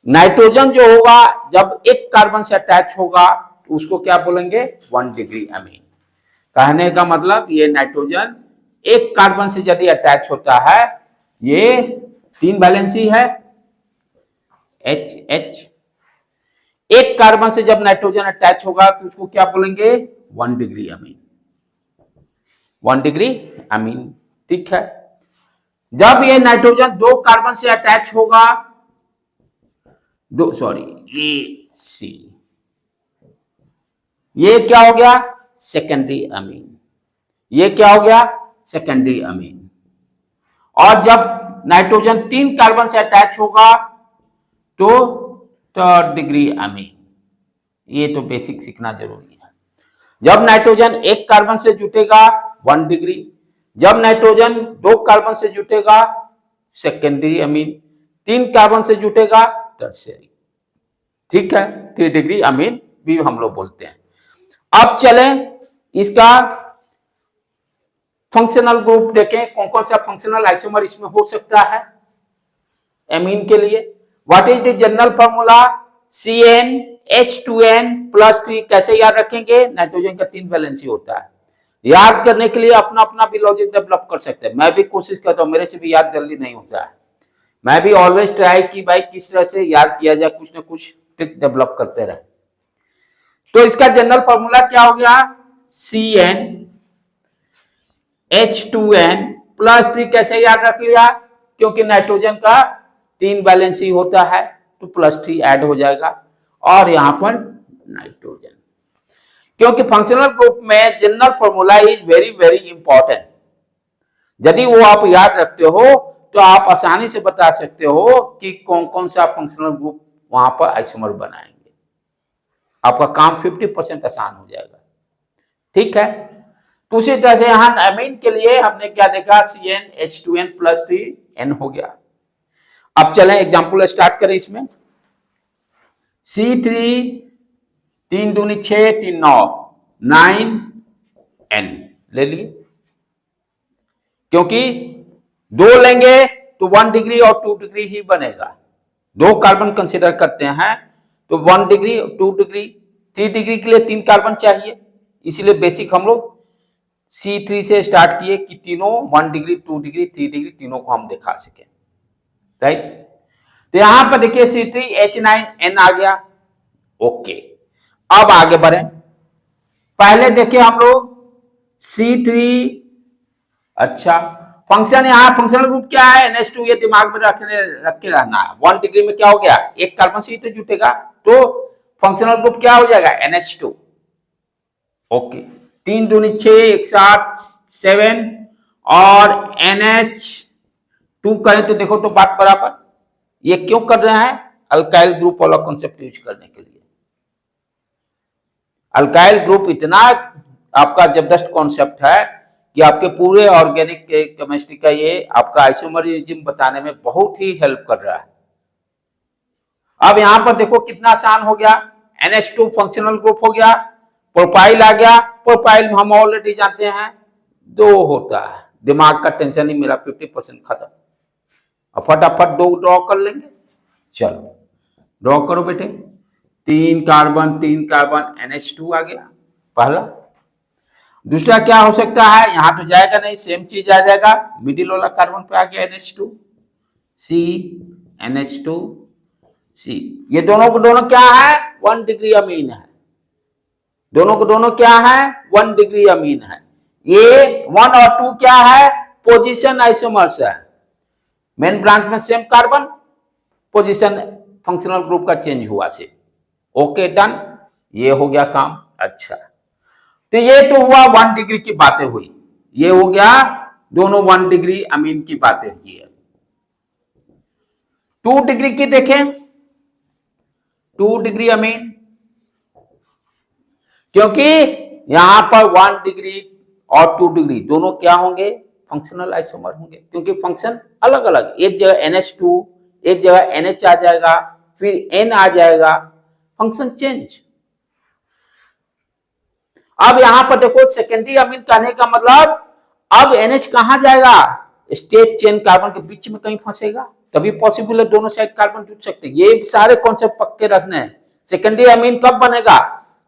नाइट्रोजन जो होगा जब एक कार्बन से अटैच होगा तो उसको क्या बोलेंगे, 1 डिग्री अमीन। कहने का मतलब ये नाइट्रोजन एक कार्बन से यदि अटैच होता है, ये 3 वैलेंसी है H, एक कार्बन से जब नाइट्रोजन अटैच होगा तो उसको क्या बोलेंगे, 1 डिग्री अमीन। 1 डिग्री अमीन, ठीक है। जब ये नाइट्रोजन 2 कार्बन से अटैच होगा, C, ये क्या हो गया, सेकेंडरी अमीन। ये क्या हो गया, सेकेंडरी अमीन। और जब नाइट्रोजन 3 कार्बन से अटैच होगा तो 3rd डिग्री अमीन। ये तो बेसिक सीखना जरूरी है। जब नाइट्रोजन 1 कार्बन से जुटेगा 1 डिग्री, जब नाइट्रोजन 2 कार्बन से जुटेगा सेकेंडरी अमीन, 3 कार्बन से जुटेगा टर्शियरी, ठीक है। 3 डिग्री अमीन भी हम लोग बोलते हैं। अब चलें इसका फंक्शनल ग्रुप देखें, कौन कौन सा फंक्शनल आइसोमर इसमें हो सकता है एमीन के लिए। What is the general formula, CnH2n+3। कैसे याद रखेंगे, नाइट्रोजन का 3 वैलेंसी होता है। याद करने के लिए अपना अपना भी लॉजिक डेवलप कर सकते हैं। मैं भी कोशिश करता हूं, मेरे से भी याद जल्दी नहीं होता है। मैं भी ऑलवेज ट्राई की भाई किस तरह से याद किया जाए, कुछ ना कुछ ट्रिक डेवलप करते रहे। तो इसका जनरल फॉर्मूला क्या हो गया, CnH2n+3। कैसे याद रख लिया, क्योंकि नाइट्रोजन का 3 वैलेंसी होता है तो +3 ऐड हो जाएगा और यहां पर नाइट्रोजन। क्योंकि फंक्शनल ग्रुप में general formula is very important. यदि वो आप याद रखते हो तो आप आसानी से बता सकते हो कि कौन कौन सा फंक्शनल ग्रुप वहां पर आइसोमर बनाएंगे। आपका काम 50% आसान हो जाएगा। ठीक है, तो उसी तरह से यहां एमीन के लिए हमने क्या देखा, CnH2n+3n हो गया। अब चलें एग्जांपल स्टार्ट करें इसमें। C3 3 दूनी 6 3 9 9n ले लिए, क्योंकि दो लेंगे तो 1 डिग्री और 2 डिग्री ही बनेगा। दो कार्बन कंसीडर करते हैं तो 1 डिग्री 2 डिग्री 3 डिग्री के लिए 3 कार्बन चाहिए, इसीलिए बेसिक हम लोग C3 से स्टार्ट किए कि तीनों 1 डिग्री 2 डिग्री 3 डिग्री तीनों को हम दिखा सके। राइट, तो यहां पर देखिए C3H9n आ गया। ओके, अब आगे बढ़े। पहले देखिए हम लोग C3, अच्छा फंक्शन, यहां फंक्शनल ग्रुप क्या है, NH2, ये दिमाग में रख के रहना है। 1 डिग्री में क्या हो गया, एक कार्बन से तो जुटेगा, तो फंक्शनल ग्रुप क्या हो जाएगा, NH2। ओके, 3 दूनी 6 1 7 7 और NH2 करें तो देखो तो बात बराबर। ये क्यों कर रहे हैं, अल्काइल ग्रुप वाला कॉन्सेप्ट यूज करने के लिए। अल्काइल ग्रुप इतना आपका जबरदस्त कॉन्सेप्ट है कि आपके पूरे ऑर्गेनिक केमिस्ट्री का ये आपका आइसोमरिज्म बताने में बहुत ही हेल्प कर रहा है। अब यहां पर देखो कितना आसान हो गया, NH2 फंक्शनल ग्रुप हो गया, प्रोपाइल आ गया। प्रोपाइल हम ऑलरेडी जानते हैं 2 होता है, दिमाग का टेंशन ही मेरा 50% खत्म। अब फटाफट 2 ड्रॉ कर लेंगे। चलो ड्रॉ करो बेटे, 3 कार्बन NH2 आ गया पहला। दूसरा क्या हो सकता है, यहां तो जाएगा नहीं, सेम चीज आ जाएगा, मिडिल वाला कार्बन पे आ गया NH2, C NH2 C। ये दोनों को दोनों क्या है, 1 डिग्री अमीन है। दोनों को दोनों क्या है, 1 डिग्री अमीन है। ये 1 और 2 क्या है, पोजीशन आइसोमर्स है। मेन ब्रांच में same carbon, position functional group का चेंज हुआ से। ओके डन, ये हो गया काम। अच्छा, तो ये तो हुआ 1 डिग्री की बातें हुई, ये हो गया दोनों 1 डिग्री अमीन की बातें हुई है। 2 डिग्री की देखें, 2 डिग्री अमीन, क्योंकि यहां पर 1 डिग्री और 2 डिग्री दोनों क्या होंगे, फंक्शनल आइसोमर होंगे, क्योंकि फंक्शन अलग अलग, एक जगह NH2 एक जगह NH आ जाएगा, फिर N आ जाएगा, फंक्शन चेंज। अब यहां पर देखो सेकेंडरी अमीन कहने का मतलब, अब NH कहां जाएगा, स्टेट चेन कार्बन के बीच में कहीं फंसेगा, तभी पॉसिबल है दोनों साइड कार्बन जुट सकते हैं। ये सारे कॉन्सेप्ट पक्के रखने हैं। सेकेंडरी अमीन कब बनेगा,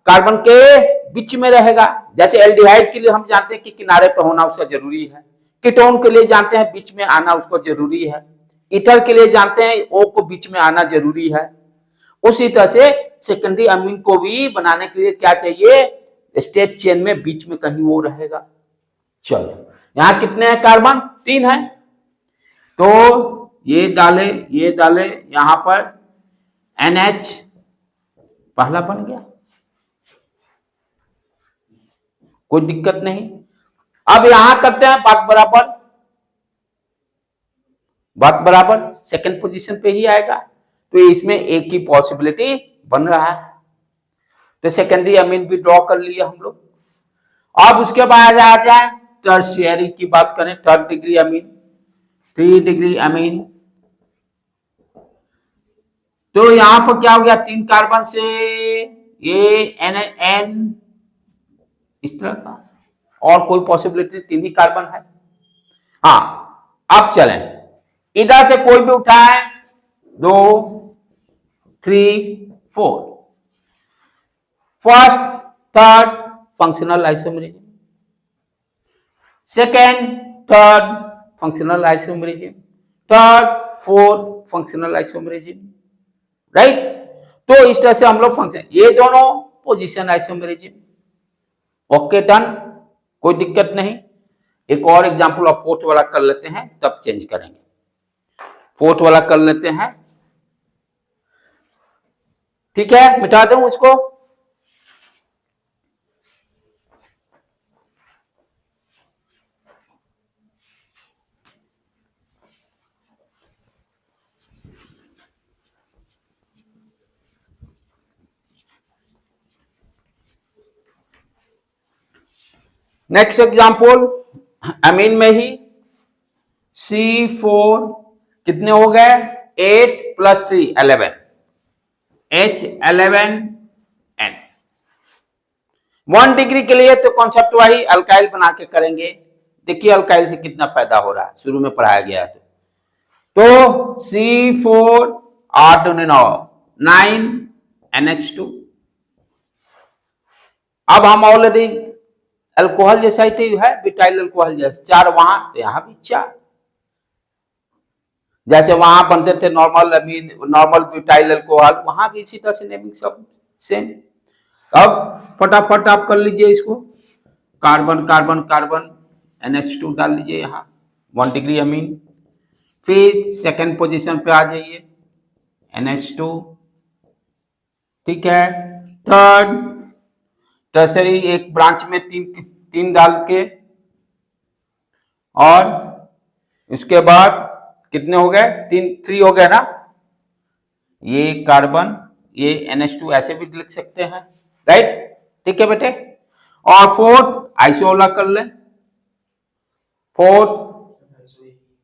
कार्बन के बीच में रहेगा। जैसे एल्डिहाइड के लिए हम जानते हैं कि किनारे पर होना उसका जरूरी है, कीटोन के लिए जानते हैं बीच में आना उसको जरूरी है, ईथर के लिए जानते हैं O को बीच में आना जरूरी है। उसी तरह से सेकेंडरी अमीन को भी बनाने के लिए क्या चाहिए, स्टेट चेन में बीच में कहीं वो रहेगा। चलो यहां कितने हैं कार्बन, 3 है, तो ये डाले यहां पर NH पहला बन गया, कोई दिक्कत नहीं। अब यहां करते हैं बात बराबर सेकंड पोजीशन पे ही आएगा, तो इसमें एक ही पॉसिबिलिटी बन रहा है, तो सेकेंडरी अमीन भी ड्रॉ कर लिए हम लोग। अब उसके बाद आ जाए टर्शियरी की बात करें, 3rd degree amine, 3 degree amine, तो यहां पर क्या हो गया, 3 कार्बन से ये N इस तरह का, और कोई पॉसिबिलिटी 3 ही कार्बन है। हाँ अब चलें, इधर से कोई भी उठाए, 2 3 4, first 3rd functional isomerism, second 3rd functional isomerism, 3rd 4th functional isomerism. Right, तो इस तरह से हम लोग फंक्शन, ये दोनों पोजीशन आइसोमरिज्म। ओके डन, कोई दिक्कत नहीं। एक और एग्जांपल ऑफ 4th वाला कर लेते हैं, तब चेंज करेंगे। 4th वाला कर लेते हैं, ठीक है, मिटा दूं इसको। नेक्स्ट एग्जांपल अमीन में ही C4 कितने हो गए 8 + 3 11 H11N 1 डिग्री के लिए तो कॉन्सेप्ट वही अल्काइल बना के करेंगे। देखिए अल्काइल से कितना फायदा हो रहा है, शुरू में पढ़ाया गया है। तो C4 8 × 9 NH2। अब हम ऑलरेडी अल्कोहल जैसा ही तो है, ब्यूटाइल अल्कोहल जैसा 4 वहां तो यहां भी 4, जैसे वहां बनते थे नॉर्मल अमीन नॉर्मल ब्यूटाइल अल्कोहल, वहां भी इसी तरह से नेमिंग सब सेम। अब फटाफट आप कर लीजिए इसको, कार्बन कार्बन कार्बन NH2 डाल लीजिए यहाँ 1 डिग्री अमीन। फिर सेकंड पोजीशन पे आ जाइए NH2, ठीक है। थर्ड टर्सरी एक ब्रांच में तीन डाल के, और इसके बाद कितने हो गए 3 हो गए ना, ये कार्बन ये NH2 ऐसे भी लिख सकते हैं, राइट, ठीक है बेटे। और फोर्थ आइसोला कर ले, फोर्थ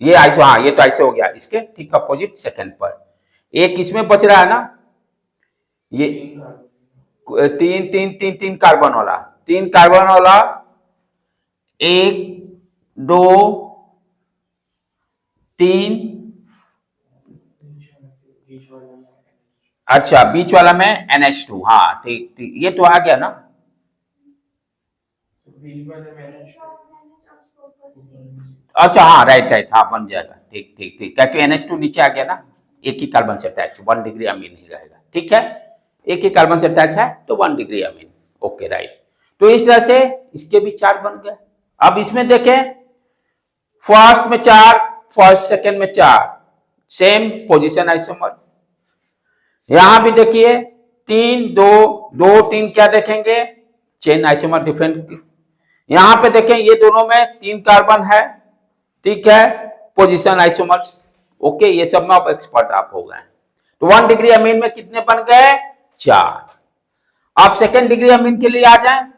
ये आइसो, हाँ ये तो आइसो हो गया, इसके ठीक अपोजिट सेकंड पर। एक इसमें बच रहा है ना, ये तीन कार्बन वाला, 3 कार्बन वाला 1 2 3, अच्छा बीच वाला में NH2, हाँ ठीक ठीक, ये तो आ गया ना। अच्छा हाँ राइट राइट, हाँ बन जाएगा, ठीक ठीक ठीक, क्योंकि NH2 नीचे आ गया ना, एक ही कार्बन से अटैच 1 डिग्री अमीन ही रहेगा, ठीक है, एक ही कार्बन से अटैच है तो 1 डिग्री अमीन, ओके राइट। तो इस तरह से इसके भी 4 बन गए। अब इसमें देखें फर्स्ट में 4, फर्स्ट सेकंड में 4, सेम पोजीशन आइसोमर। यहां भी देखिए 3 2 2 3 क्या देखेंगे चेन आइसोमर डिफरेंट। यहां पे देखें ये दोनों में 3 कार्बन है, ठीक है, पोजीशन आइसोमर्स, ओके, ये सब में आप एक्सपर्ट आप हो गए। तो 1 डिग्री अमीन में कितने बन गए 4। आप सेकेंड डिग्री अमीन के लिए आ जाएं,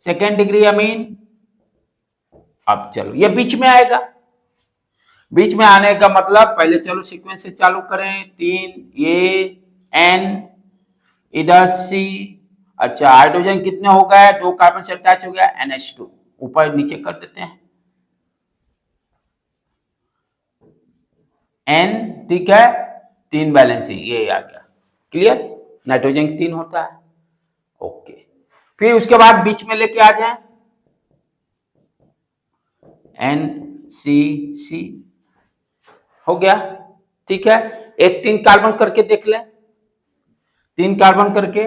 सेकेंड डिग्री अमीन, अब चलो ये बीच में आएगा। बीच में आने का मतलब पहले चलो सीक्वेंस से चालू करें, 3 ये N इधर C, अच्छा हाइड्रोजन कितने हो गए 2 कार्बन से अटैच हो गया NH2, ऊपर नीचे कर देते हैं N, ठीक है, 3 बैलेंस ये आ गया, क्लियर, नाइट्रोजन 3 होता है, ओके। फिर उसके बाद बीच में लेके आ जाए NCC, हो गया, ठीक है। एक 3 कार्बन करके देख ले, 3 कार्बन करके,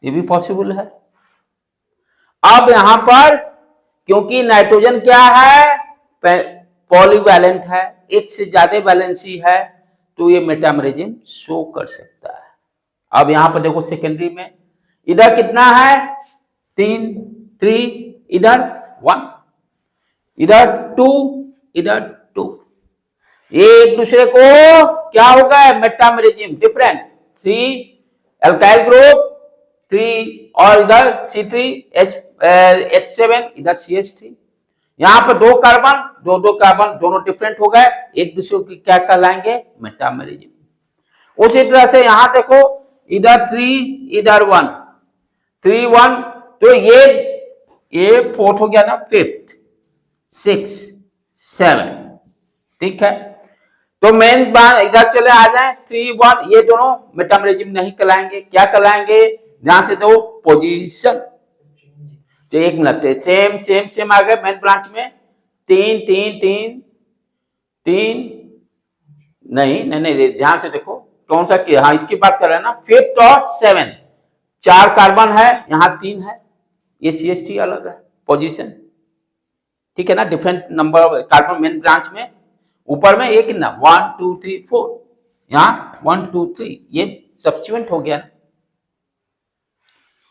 ये भी पॉसिबल है। अब यहां पर क्योंकि नाइट्रोजन क्या है पॉलीवैलेंट है, एक से ज्यादा वैलेंसी है, तो ये मेटामेरिज्म शो कर सकता है। अब यहां पर देखो सेकेंडरी में इधर कितना है 3 इधर 1, इधर 2 इधर 2, ये एक दूसरे को क्या होगा मेटामेरिज्म डिफरेंट, 3 अल्काइल ग्रुप 3 और इधर H7 इधर CH3, यहां पर 2 कार्बन दो कार्बन दोनों डिफरेंट हो गए, एक दूसरे की क्या कहलाएंगे मेटामेरिज्म। उसी तरह से यहां देखो इधर 3 इधर 1 3 1, तो ये फोर्थ हो गया ना, फिफ्थ 6 7, ठीक है। तो मेन बात इधर चले आ जाए 3 1, ये दोनों मेटामेरिज्म नहीं कहलाएंगे, क्या कहलाएंगे ध्यान से दो पोजीशन, तो 1 मिनट सेम आ गए मेन ब्रांच में 3 3 3 3, नहीं ध्यान से देखो कौन सा किया, हाँ इसकी बात कर रहे हैं ना, 5th और 7 4 कार्बन है, यहां 3 है, ये CH3 अलग है पोजीशन, ठीक है ना, different number carbon main branch में, ऊपर में एक ना 1 2 3 4, यहाँ 1 2 3, ये सब्स्टिट्यूएंट हो गया।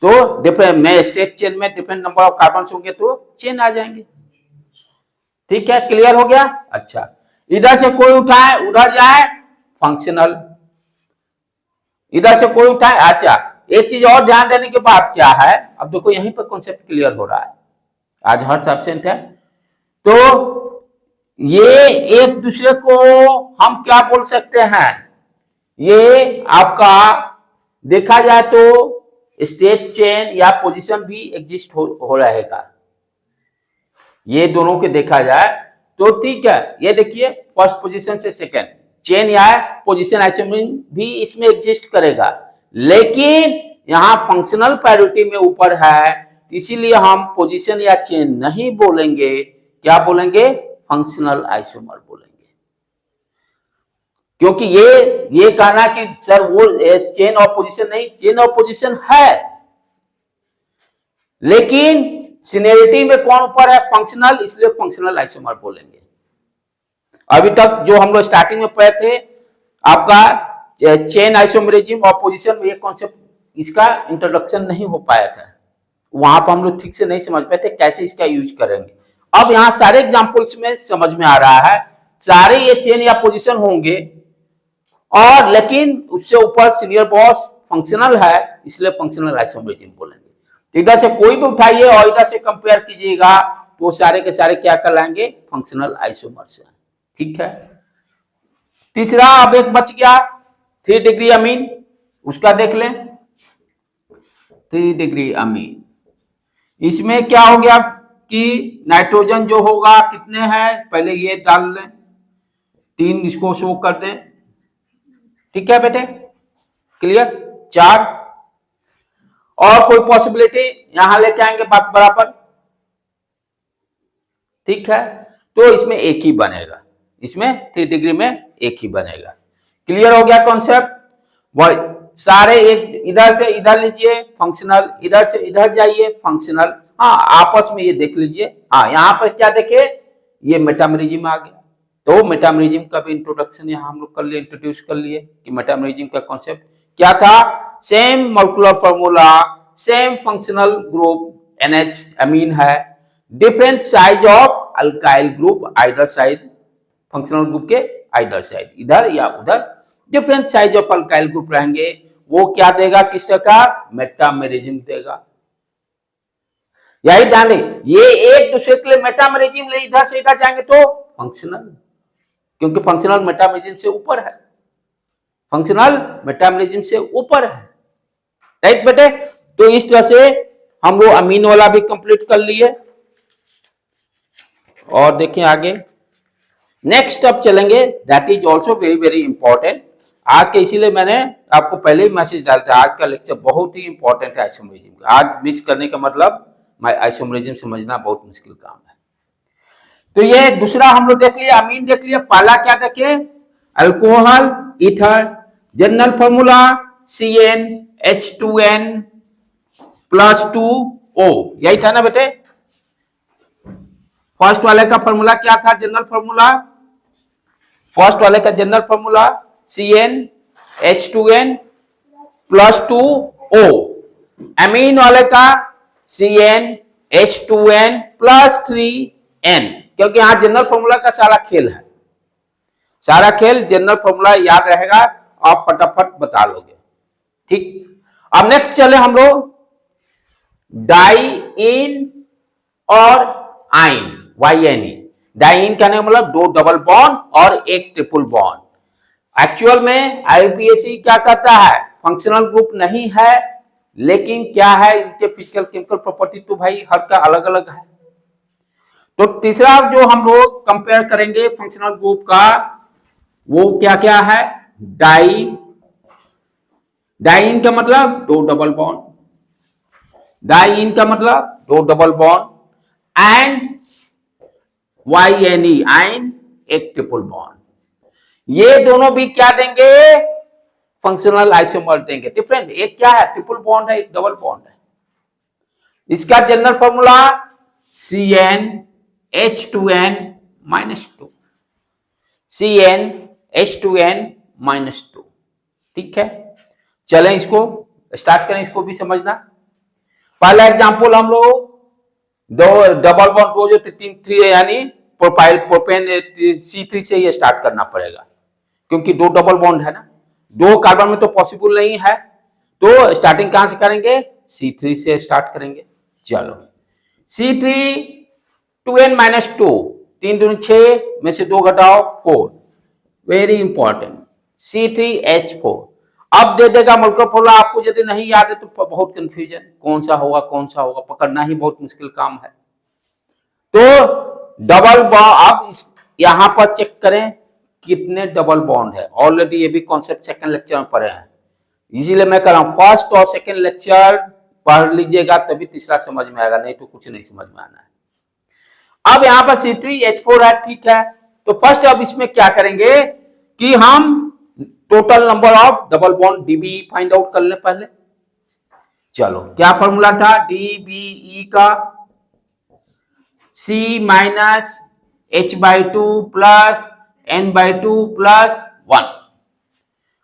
तो डिफरेंट में स्टेट चेन में डिफरेंट नंबर ऑफ कार्बन होंगे तो चेन आ जाएंगे, ठीक है, क्लियर हो गया। अच्छा इधर से कोई उठाए उधर जाए फंक्शनल, इधर से कोई उठाए। अच्छा, एक चीज और ध्यान देने की बात क्या है, अब देखो यहीं पर कॉन्सेप्ट क्लियर हो रहा है। आज हर्ष एब्सेंट है, तो ये एक दूसरे को हम क्या बोल सकते हैं, ये आपका देखा जाए तो स्टेट चेन या पोजीशन भी एग्जिस्ट हो रहेगा, ये दोनों के देखा जाए तो ठीक है। ये देखिए फर्स्ट पोजीशन से सेकंड चेन या पोजीशन आइसोमर भी इसमें एग्जिस्ट करेगा, लेकिन यहां फंक्शनल प्रायोरिटी में ऊपर है, इसीलिए हम पोजीशन या चेन नहीं बोलेंगे, क्या बोलेंगे, फंक्शनल आइसोमर बोलेंगे। क्योंकि ये कहना कि सर वो चेन और पोजीशन नहीं, चेन और पोजीशन है, लेकिन सीनियरिटी में कौन ऊपर है, फंक्शनल, इसलिए फंक्शनल आइसोमर बोलेंगे। अभी तक जो हम लोग स्टार्टिंग में पढ़े थे आपका चेन आइसोमरिज्म और पोजीशन में, ये कॉन्सेप्ट इसका इंट्रोडक्शन नहीं हो पाया था, वहां पर हम लोग ठीक से नहीं समझ पाए थे कैसे इसका यूज करेंगे। अब यहाँ सारे एग्जांपल्स में समझ में आ रहा है, सारे ये चेन या पोजीशन होंगे, और लेकिन उससे ऊपर सीनियर बॉस फंक्शनल है, इसलिए फंक्शनल आइसोमरिज्म बोलेंगे। इधर से कोई भी उठाइए और इधर से कंपेयर कीजिएगा तो सारे के सारे क्या कहलाएंगे, फंक्शनल आइसोमर्स हैं। ठीक है, तीसरा अब एक बच गया 3 डिग्री अमीन, उसका देख लें। 3 डिग्री अमीन, इसमें क्या हो गया कि नाइट्रोजन जो होगा कितने हैं, पहले ये डाल लें, 3 इसको शो कर दें। ठीक है बेटे, क्लियर, 4, और कोई पॉसिबिलिटी यहां लेके आएंगे बात बराबर। ठीक है, तो इसमें एक ही बनेगा, इसमें 3 डिग्री में एक ही बनेगा। क्लियर हो गया कॉन्सेप्ट। सारे एक इधर से इधर लीजिए फंक्शनल, इधर से इधर जाइए फंक्शनल। हाँ, आपस में ये देख लीजिए। हाँ, यहाँ पर क्या देखे, ये मेटामरिज्म आ गया, तो मेटामरिज्म का भी इंट्रोडक्शन यहाँ हम लोग कर लिए, इंट्रोड्यूस कर लिए कि मेटामरिज्म का कॉन्सेप्ट क्या था। Same molecular formula, same functional group NH अमीन है, different size of alkyl group, आइडर side, functional group के आइडर साइड, इधर या उधर different size of alkyl group रहेंगे, वो क्या देगा, किस तरह का, मेटामरिज्म देगा। यही ध्यान दें, ये एक दूसरे के लिए मेटामरिज्म ले, इधर से इधर जाएंगे तो फंक्शनल, क्योंकि फंक्शनल मेटामरिज्म से ऊपर है, फंक्शनल मेटामरिज्म से ऊपर है। राइट बेटे, तो इस तरह से हम लोग अमीन वाला भी कंप्लीट कर लिए। और देखिए आगे नेक्स्ट अब चलेंगे, that is also very very important आज के, इसीलिए मैंने आपको पहले ही मैसेज डाला था, आज का लेक्चर बहुत ही इंपॉर्टेंट है आइसोमरिज्म का। आज मिस करने का मतलब आइसोमरिज्म समझना बहुत मुश्किल काम है। तो ये दूसरा हम लोग देख लिया, अमीन देख लिया। पहला क्या देखे, alcohol ether, general formula CnH2n + 2O, यही था ना बेटे। फर्स्ट वाले का फॉर्मूला क्या था, जनरल फॉर्मूला, फर्स्ट वाले का जनरल फॉर्मूला CnH2n + 2O, अमीन वाले का CnH2n + 3n, क्योंकि यहां जनरल फॉर्मूला का सारा खेल है, सारा खेल जनरल फॉर्मूला याद रहेगा, आप फटाफट बता लोगे। ठीक, अब नेक्स्ट चले हम लोग डाइइन और आइन, YNE। डाइइन कहने का मतलब 2 डबल बॉन्ड और 1 ट्रिपल बॉन्ड। एक्चुअल में IUPAC क्या कहता है, फंक्शनल ग्रुप नहीं है, लेकिन क्या है, इनके फिजिकल केमिकल प्रॉपर्टी तो भाई हर का अलग अलग है। तो तीसरा जो हम लोग कंपेयर करेंगे फंक्शनल ग्रुप का, वो क्या क्या है, डाइइन का मतलब 2 डबल बॉन्ड, डाइइन का मतलब 2 डबल बॉन्ड, एंड YNE आइन 1 ट्रिपल बॉन्ड। ये दोनों भी क्या देंगे, फंक्शनल आइसोमर देंगे। डिफरेंट, एक क्या है, ट्रिपल बॉन्ड है, एक डबल बॉन्ड है। इसका जनरल फॉर्मूला CnH2n - 2, CnH2n - 2। ठीक है, चलें इसको स्टार्ट करें, इसको भी समझना। पहला एग्जांपल हम लोग दो डबल बॉन्ड, दो जो 3 यानी प्रोपाइल प्रोपेन C3 से ये स्टार्ट करना पड़ेगा, क्योंकि 2 डबल बॉन्ड है ना, दो कार्बन में तो पॉसिबल नहीं है, तो स्टार्टिंग कहां से करेंगे, C3 से स्टार्ट करेंगे। चलो C3 2n-2, 3 दूनी 6 में से 2 घटाओ 4, वेरी इंपॉर्टेंट, C3H4। अब दे देगा मोलकुलर फॉर्मूला, आपको यदि नहीं याद है तो बहुत कंफ्यूजन, कौन सा होगा पकड़ना ही बहुत मुश्किल काम है। तो डबल बॉन्ड, अब यहां पर चेक करें कितने डबल बॉन्ड है, ऑलरेडी ये भी कॉन्सेप्ट सेकंड लेक्चर में पढ़े हैं, इसीलिए मैं कह रहा हूं फर्स्ट और सेकंड लेक्चर पढ़ लीजिएगा तभी तीसरा समझ में आएगा, नहीं तो कुछ नहीं समझ में आना है। अब यहां पर C3H4 है, ठीक है, तो फर्स्ट अब इसमें क्या करेंगे कि हम total number of double bond DBE find out कर ले पहले। चलो क्या फॉर्मूला था DBE का, C minus H/2 plus N/2 plus 1।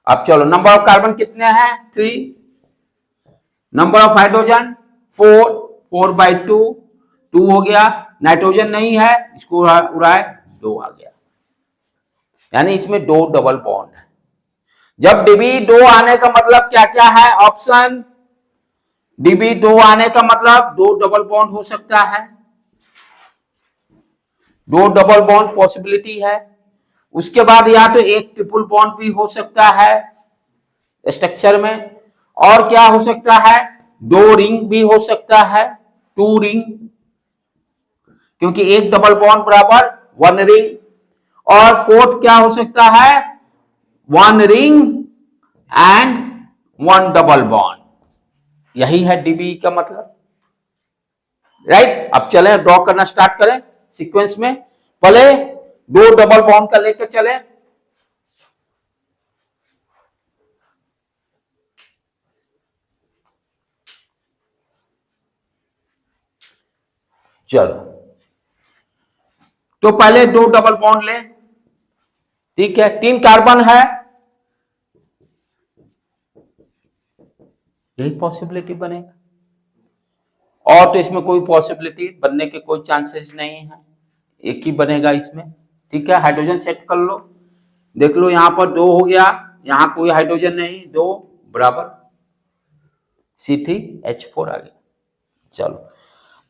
अब चलो नंबर ऑफ कार्बन कितने हैं 3, नंबर ऑफ हाइड्रोजन 4, 4/2 2 हो गया, नाइट्रोजन नहीं है इसको उड़ाए 2 आ गया, यानी इसमें 2 डबल बॉन्ड है। जब DBE 2 आने का मतलब क्या क्या है, ऑप्शन DBE 2 आने का मतलब 2 डबल बॉन्ड हो सकता है, 2 डबल बॉन्ड पॉसिबिलिटी है। उसके बाद या तो एक ट्रिपल बॉन्ड भी हो सकता है स्ट्रक्चर में, और क्या हो सकता है 2 रिंग भी हो सकता है, 2 रिंग, क्योंकि एक डबल बॉन्ड बराबर 1 रिंग, और फोर्थ क्या हो सकता है 1 रिंग एंड 1 डबल बॉन्ड, यही है DBE का मतलब, राइट। अब चले ड्रॉ करना स्टार्ट करें सीक्वेंस में, पहले 2 डबल बॉन्ड का लेकर चले, चलो तो पहले 2 डबल बॉन्ड ले, ठीक है, 3 कार्बन है, यही पॉसिबिलिटी बनेगा, और तो इसमें कोई पॉसिबिलिटी बनने के कोई चांसेस नहीं है, एक ही बनेगा इसमें, ठीक है। हाइड्रोजन सेट कर लो, देख लो यहां पर 2 हो गया, यहां कोई हाइड्रोजन नहीं, 2 बराबर C3H4 आ गया। चलो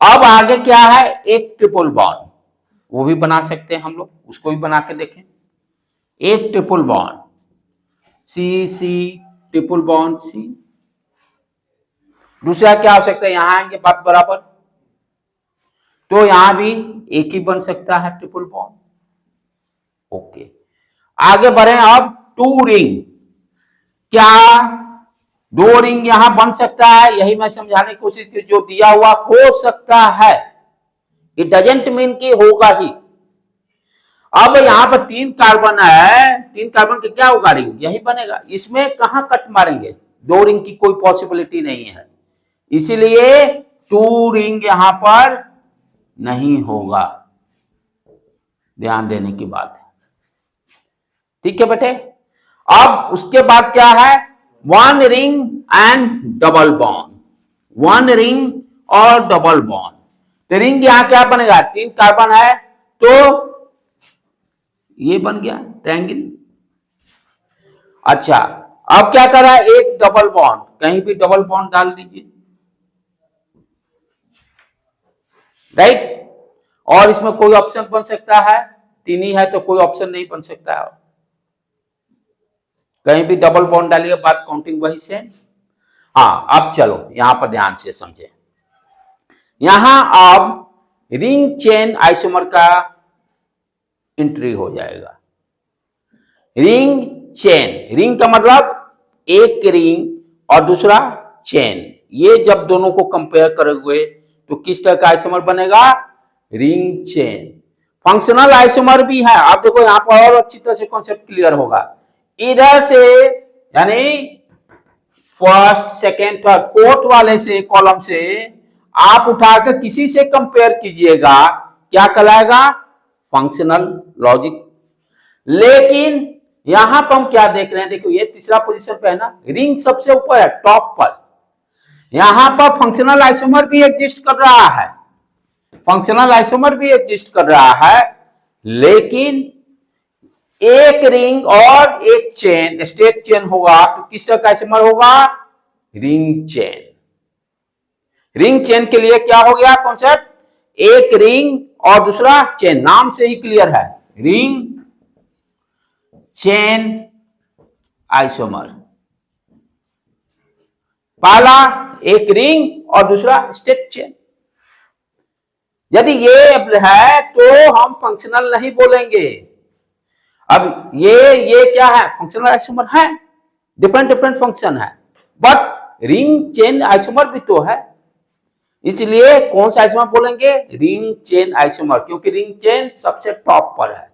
अब आगे क्या है, एक ट्रिपल बॉन्ड, वो भी बना सकते हैं हम लोग, उसको भी बना के देखें, एक triple bond C triple bond C, दूसरा क्या हो सकता है, यहां आएंगे बात बराबर, तो यहां भी एक ही बन सकता है ट्रिपल बॉन्ड, ओके। आगे बढ़े अब 2 रिंग, क्या 2 रिंग यहां बन सकता है, यही मैं समझाने की कोशिश की, जो दिया हुआ हो सकता है, इट डजंट मीन कि होगा ही। अब यहां पर 3 कार्बन है, 3 कार्बन के क्या होगा रिंग, यही बनेगा, इसमें कहां कट मारेंगे, 2 रिंग की कोई पॉसिबिलिटी नहीं है, इसीलिए 2 रिंग यहां पर नहीं होगा, ध्यान देने की बात है, ठीक है बेटे। अब उसके बाद क्या है 1 ring and double bond, 1 ring और डबल बॉन्ड, तो रिंग यहां क्या बनेगा, 3 कार्बन है तो ये बन गया ट्रायंगल। अच्छा अब क्या कर रहा है, एक डबल बॉन्ड, कहीं भी डबल बॉन्ड डाल दीजिए, राइट, और इसमें कोई ऑप्शन बन सकता है, 3 ही है तो कोई ऑप्शन नहीं बन सकता है, कहीं भी डबल बॉन्ड डालिए, बात काउंटिंग वही से। हाँ अब चलो यहां पर ध्यान से समझे, यहां अब रिंग चेन आइसोमर का एंट्री हो जाएगा, रिंग चेन, रिंग का मतलब एक रिंग और दूसरा चेन, ये जब दोनों को कंपेयर करोगे तो किस तरह का आइसोमर बनेगा, रिंग चेन। फंक्शनल आइसोमर भी है, आप देखो यहां पर और अच्छी तरह से कॉन्सेप्ट क्लियर होगा, इधर से यानी फर्स्ट सेकेंड थर्ड फोर्थ वाले से कॉलम से आप उठाकर किसी से कंपेयर कीजिएगा, क्या कहलाएगा, फंक्शनल लॉजिक। लेकिन यहां पर हम क्या देख रहे हैं, देखो ये तीसरा पोजीशन पे है ना, रिंग सबसे ऊपर है टॉप पर, यहां पर फंक्शनल आइसोमर भी एग्जिस्ट कर रहा है, फंक्शनल आइसोमर भी एग्जिस्ट कर रहा है, लेकिन एक रिंग और एक चेन स्टेट चेन होगा तो किस तरह का आइसोमर होगा? Ring chain. रिंग चेन के लिए क्या हो गया कॉन्सेप्ट? एक रिंग और दूसरा चेन, नाम से ही क्लियर है, रिंग चेन आइसोमर। पहला एक रिंग और दूसरा स्टेट चेन। यदि ये है तो हम फंक्शनल नहीं बोलेंगे। अब ये क्या है? फंक्शनल आइसोमर है, डिफरेंट डिफरेंट फंक्शन है, बट रिंग चेन आइसोमर भी तो है, इसलिए कौन सा आइसोमर बोलेंगे? रिंग चेन आइसोमर, क्योंकि रिंग चेन सबसे टॉप पर है।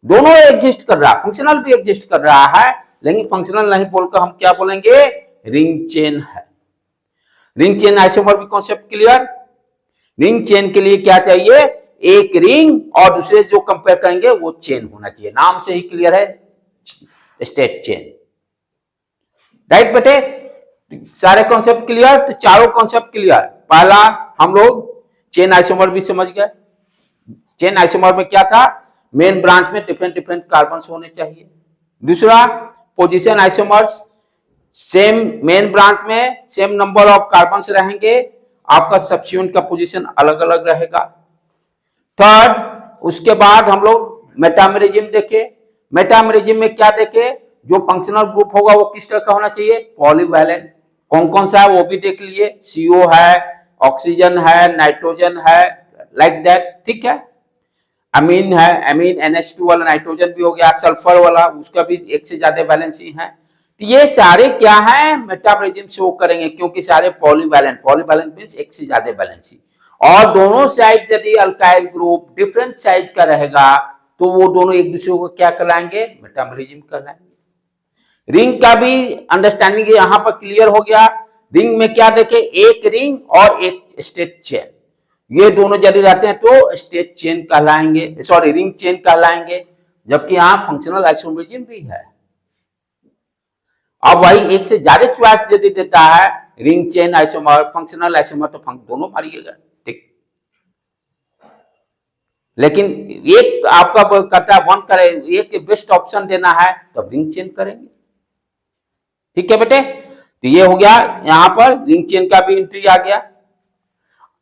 दोनों एग्जिस्ट कर रहा है, फंक्शनल भी एग्जिस्ट कर रहा है, लेकिन फंक्शनल नहीं बोलकर हम क्या बोलेंगे? रिंग चेन है। रिंग चेन आइसोमर भी कॉन्सेप्ट क्लियर। रिंग चेन के लिए क्या चाहिए? एक रिंग और दूसरे जो कंपेयर करेंगे वो चेन होना चाहिए, नाम से ही क्लियर है, स्टेट चेन। राइट बेटे, सारे कॉन्सेप्ट क्लियर? तो चारों कॉन्सेप्ट क्लियर। पहला हम लोग चेन आइसोमर भी समझ गए। चेन आइसोमर में क्या था? मेन ब्रांच में डिफरेंट डिफरेंट कार्बन होने चाहिए। दूसरा position isomers, same main branch में सेम नंबर ऑफ कार्बन रहेंगे, आपका सब्स्टिट्यूएंट का पोजीशन अलग अलग रहेगा। थर्ड, उसके बाद हम लोग मेटामेरिज्म देखे। मेटामेरिज्म में क्या देखे? जो फंक्शनल ग्रुप होगा वो किस तरह का होना चाहिए? पॉलीवैलेंट। कौन कौन सा है वो भी देख लिए, CO है, ऑक्सीजन है, नाइट्रोजन है, लाइक दैट, ठीक है। अमीन है, अमीन NH2 वाला नाइट्रोजन भी हो गया, सल्फर वाला उसका भी एक से ज्यादा वैलेंसी है। तो ये सारे क्या है? मेटामेरिज्म शो करेंगे, क्योंकि सारे पॉलीवैलेंट, पॉलीवैलेंट मींस एक से ज्यादा वैलेंसी। और दोनों साइड यदि अल्काइल ग्रुप डिफरेंट साइज का रहेगा तो वो दोनों एक दूसरे को क्या कहलाएंगे? मेटामेरिज्म कहलाएंगे। रिंग का भी अंडरस्टैंडिंग यहां पर क्लियर हो गया। रिंग में क्या देखे? एक रिंग और एक स्टेट चेन, ये दोनों यदि रहते हैं तो स्टेट चेन कहलाएंगे, सॉरी रिंग चेन कहलाएंगे, जबकि यहां फंक्शनल आइसोमरिज्म भी है। अब वही एक से ज्यादा चॉइस यदि देता है, ring chain isomer, functional isomer, तो दोनों मारिएगा, ठीक। लेकिन एक आपका कहता है वन करे, एक बेस्ट ऑप्शन देना है तो रिंग चेन करेंगे, ठीक है बेटे। तो ये हो गया, यहां पर रिंग चेन का भी एंट्री आ गया।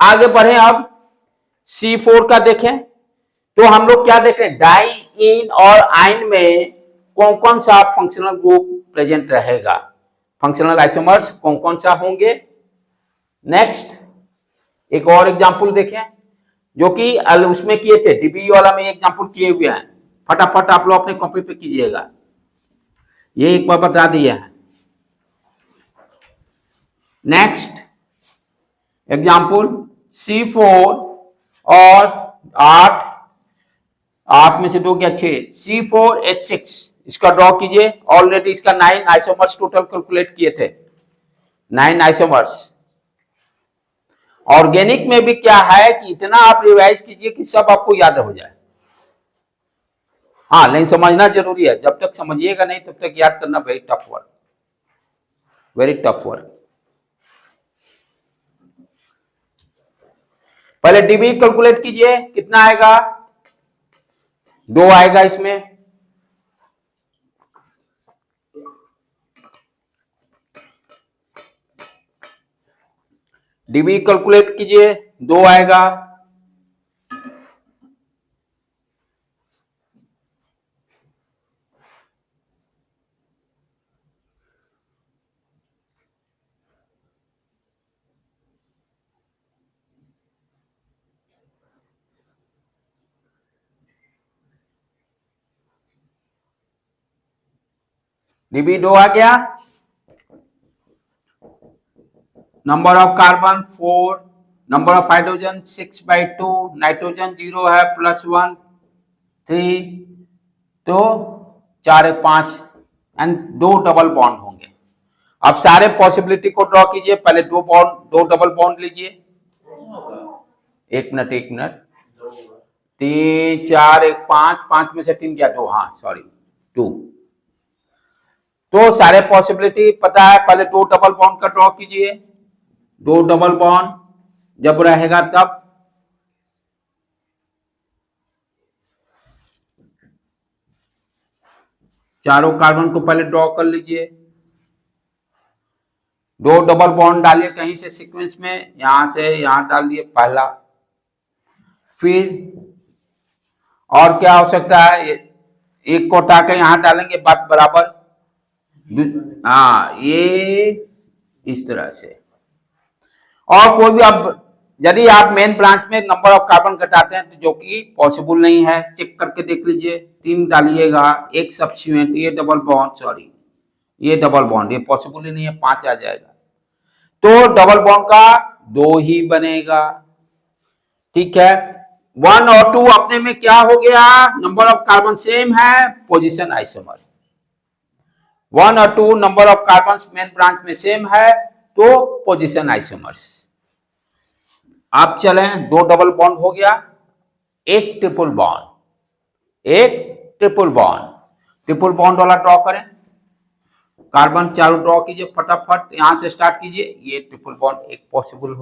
आगे बढ़े, अब C4 का देखें तो हम लोग क्या देख रहे हैं? डाई, इन और आइन में कौन कौन सा फंक्शनल ग्रुप प्रेजेंट रहेगा? फंक्शनल आइसोमर्स कौन कौन सा होंगे? नेक्स्ट एक और एग्जांपल देखें जो कि उसमें किए थे, DBE वाला में एग्जांपल किए हुए हैं, फटाफट आप लोग अपने कॉपी पे कीजिएगा, ये एक बार बता दिया है। नेक्स्ट एग्जांपल C4 और 8 में से 2 क्या 6, C4H6 इसका ड्रॉ कीजिए। ऑलरेडी इसका 9 आइसोमर्स टोटल कैलकुलेट किए थे, 9 आइसोमर्स। ऑर्गेनिक में भी क्या है कि इतना आप रिवाइज कीजिए कि सब आपको याद हो जाए। हाँ, लेकिन समझना जरूरी है, जब तक समझिएगा नहीं तब तक याद करना very tough work, very tough work. पहले DB कैलकुलेट कीजिए, कितना आएगा? 2 आएगा इसमें। DB कैलकुलेट कीजिए, 2 आएगा। DB 2 आ गया। Number of carbon 4, number of hydrogen 6/2, nitrogen 0 है, +1 3, तो 4 1 5 एंड 2 डबल बॉन्ड होंगे। अब सारे पॉसिबिलिटी को ड्रॉ कीजिए। पहले 2 डबल बॉन्ड लीजिए, 1 मिनट 3 4 1 5, 5 में से 3 गया 2, हाँ सॉरी 2। तो सारे पॉसिबिलिटी पता है, पहले 2 डबल बॉन्ड का ड्रॉ कीजिए। 2 डबल बॉन्ड जब रहेगा तब चारों कार्बन को पहले ड्रॉ कर लीजिए। 2 डबल बॉन्ड डालिए कहीं से सीक्वेंस में, यहां से यहां डाल दिए पहला। फिर और क्या हो सकता है, एक को उठा के यहां डालेंगे, बात बराबर। हाँ, ये इस तरह से। और कोई भी अब यदि आप मेन ब्रांच में नंबर ऑफ कार्बन घटाते हैं तो जो कि पॉसिबल नहीं है, चेक करके देख लीजिए। 3 डालिएगा, एक सब्स्टिट्यूएंट, ये डबल बॉन्ड, सॉरी ये डबल बॉन्ड, ये पॉसिबल ही नहीं है, 5 आ जाएगा। तो डबल बॉन्ड का 2 ही बनेगा। ठीक है, 1 और 2 अपने में क्या हो गया, नंबर ऑफ कार्बन सेम है, पोजीशन आइसोमर। 1 और 2 number of carbon main branch में सेम है, तो पोजीशन आइसोमर्स। आप चलें, 2 डबल बॉन्ड हो गया, एक ट्रिपल बॉन्ड, एक ट्रिपल बॉन्ड। ट्रिपल बॉन्ड वाला ड्रॉ करें, कार्बन चारों ड्रॉ कीजिए फटाफट, यहां से स्टार्ट कीजिए। ये ट्रिपल बॉन्ड एक पॉसिबल